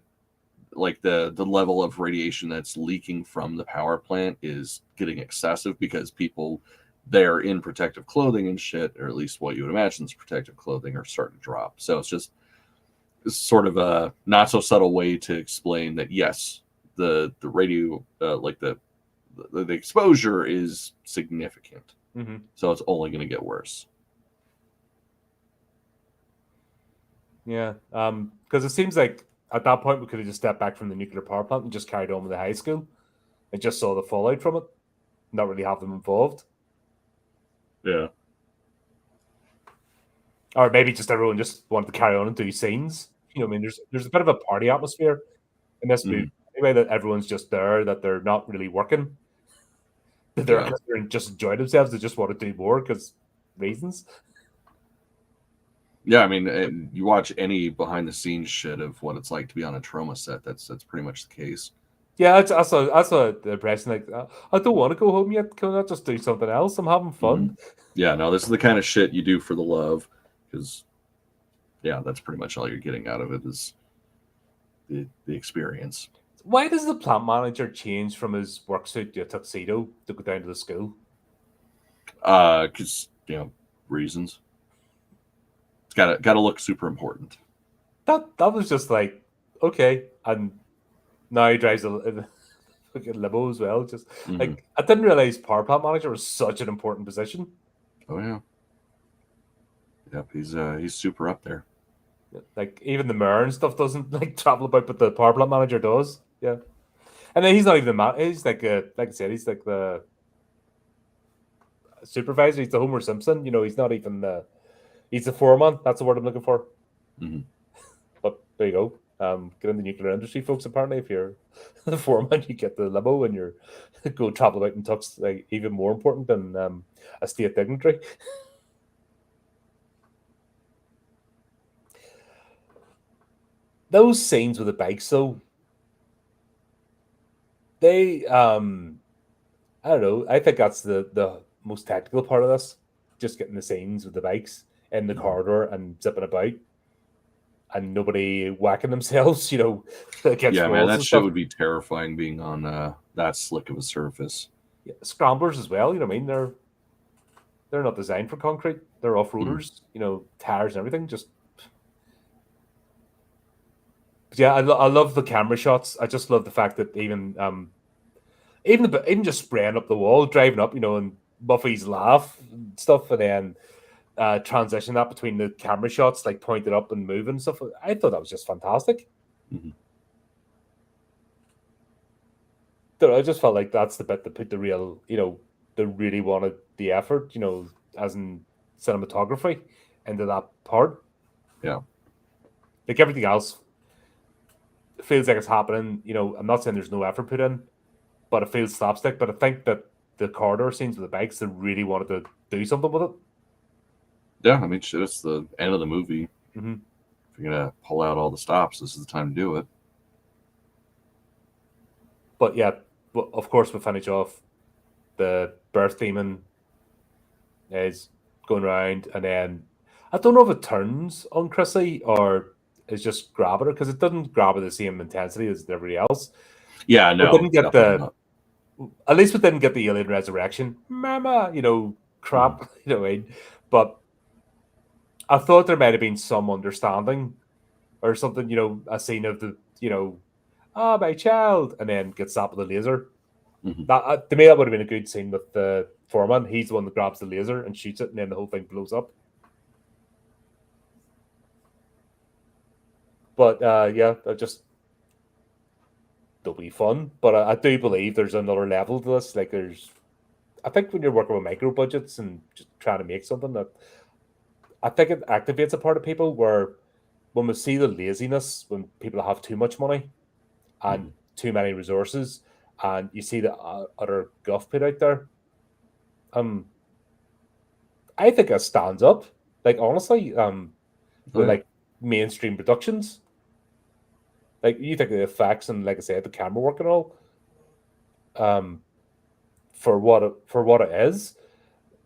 like the level of radiation that's leaking from the power plant is getting excessive because people they're in protective clothing and shit, or at least what you would imagine is protective clothing, are starting to drop. So it's just sort of a not so subtle way to explain that yes, the radio like the exposure is significant. Mm-hmm. So it's only going to get worse. Yeah, because it seems like at that point we could have just stepped back from the nuclear power plant and just carried on with the high school and just saw the fallout from it, not really have them involved. Yeah. Or maybe just everyone just wanted to carry on and do scenes. I mean, there's a bit of a party atmosphere in this movie. Anyway, that everyone's just there, that they're not really working. That they're just enjoying themselves. They just want to do more because reasons. Yeah, I mean, you watch any behind the scenes shit of what it's like to be on a trauma set. That's pretty much the case. Yeah, that's the impression. Like, I don't want to go home yet. Can I just do something else? I'm having fun. Yeah, no, this is the kind of shit you do for the love, because yeah, that's pretty much all you're getting out of it is the experience. Why does the plant manager change from his work suit to a tuxedo to go down to the school? Because reasons. It's gotta look super important. That was just like okay, and now he drives a fucking limo as well. Just like I didn't realize power plant manager was such an important position. Oh yeah. Yep, he's super up there. Like even the mayor and stuff doesn't like travel about, but the power plant manager does. Yeah, and then he's not even the man. He's like I said, he's like the supervisor. He's the Homer Simpson. He's not even the. He's the foreman. That's the word I'm looking for. Mm-hmm. But there you go. Get in the nuclear industry, folks. Apparently, if you're the foreman, you get the limo and you're go travel out in tux, like even more important than a state dignitary. Those scenes with the bikes, though, they I don't know. I think that's the most technical part of this. Just getting the scenes with the bikes in the corridor and zipping about, and nobody whacking themselves, against Yeah, man, walls that and shit stuff. would be terrifying being on that slick of a surface. Yeah, scramblers as well. You know what I mean? They're not designed for concrete. They're off roaders. Tires and everything. Yeah, I love the camera shots. I just love the fact that even just spraying up the wall, driving up, and Buffy's laugh and stuff, and then transition that between the camera shots, like pointed up and moving and stuff. I thought that was just fantastic. Mhm. I just felt like that's the bit that put the real, they really wanted the effort, as in cinematography into that part. Yeah. Like everything else feels like it's happening. I'm not saying there's no effort put in, but it feels slapstick. But I think that the corridor scenes with the bikes, they really wanted to do something with it. Yeah, I mean, shit, it's the end of the movie. Mm-hmm. If you're gonna pull out all the stops, this is the time to do it. But yeah, of course, we finish off the birth demon is going around, and then I don't know if it turns on Chrissy or is just grabbing her, because it doesn't grab her the same intensity as everybody else. Yeah, no, We didn't get definitely not. at least we didn't get the alien resurrection, mama, crap, but I thought there might have been some understanding or something, a scene of the, my child, and then gets zapped with a laser. Mhm. That to me, that would have been a good scene with the foreman. He's the one that grabs the laser and shoots it, and then the whole thing blows up. But yeah, they'll be fun. But I do believe there's another level to this. Like I think when you're working with micro budgets and just trying to make something, that I think it activates a part of people where when we see the laziness, when people have too much money and too many resources, and you see the utter guff put out there, I think it stands up. Like honestly, with like mainstream productions, like you think of the effects and, like I said, the camera work and all, for what it is,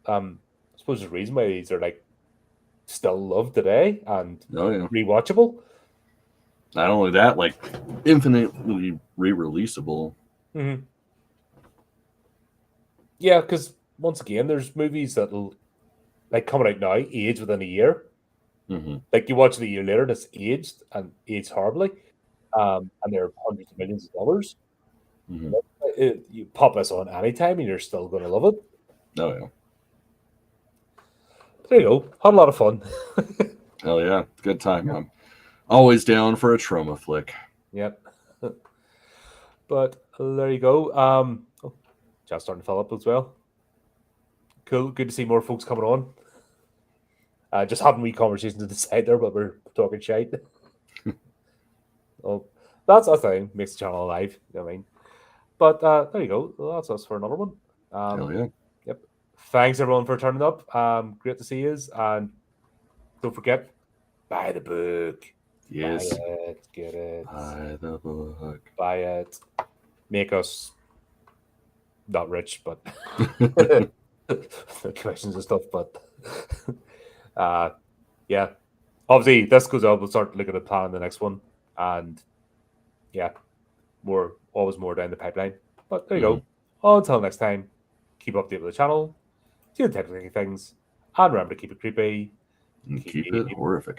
I suppose there's a reason why these are like still loved today and rewatchable. Not only that, like infinitely re-releasable. Mm-hmm. Yeah, because once again, there's movies that'll like coming out now, age within a year. Mm-hmm. Like you watch it a year later, and it's aged horribly, and they're hundreds of millions of dollars. Mm-hmm. You pop this on anytime, and you're still going to love it. Oh yeah. There you go. Had a lot of fun. Hell yeah, good time. I'm always down for a trauma flick. Yep. But there you go. Just starting to fill up as well. Cool. Good to see more folks coming on. Just having wee conversations to the side there, but we're talking shite. Well, that's a thing. Makes the channel alive. You know what I mean? But there you go. Well, that's us for another one. Hell yeah. Yep. Thanks everyone for turning up. Great to see you. And don't forget, buy the book. Yes. Buy it. Get it. Buy the book. Buy it. Make us not rich, but commissions and stuff. But yeah. Obviously, this goes up. We'll start looking at planning the next one. And yeah, always more down the pipeline. But there you go. Until next time, keep updated with the channel, do the technical things, and remember to keep it creepy. And keep it horrific.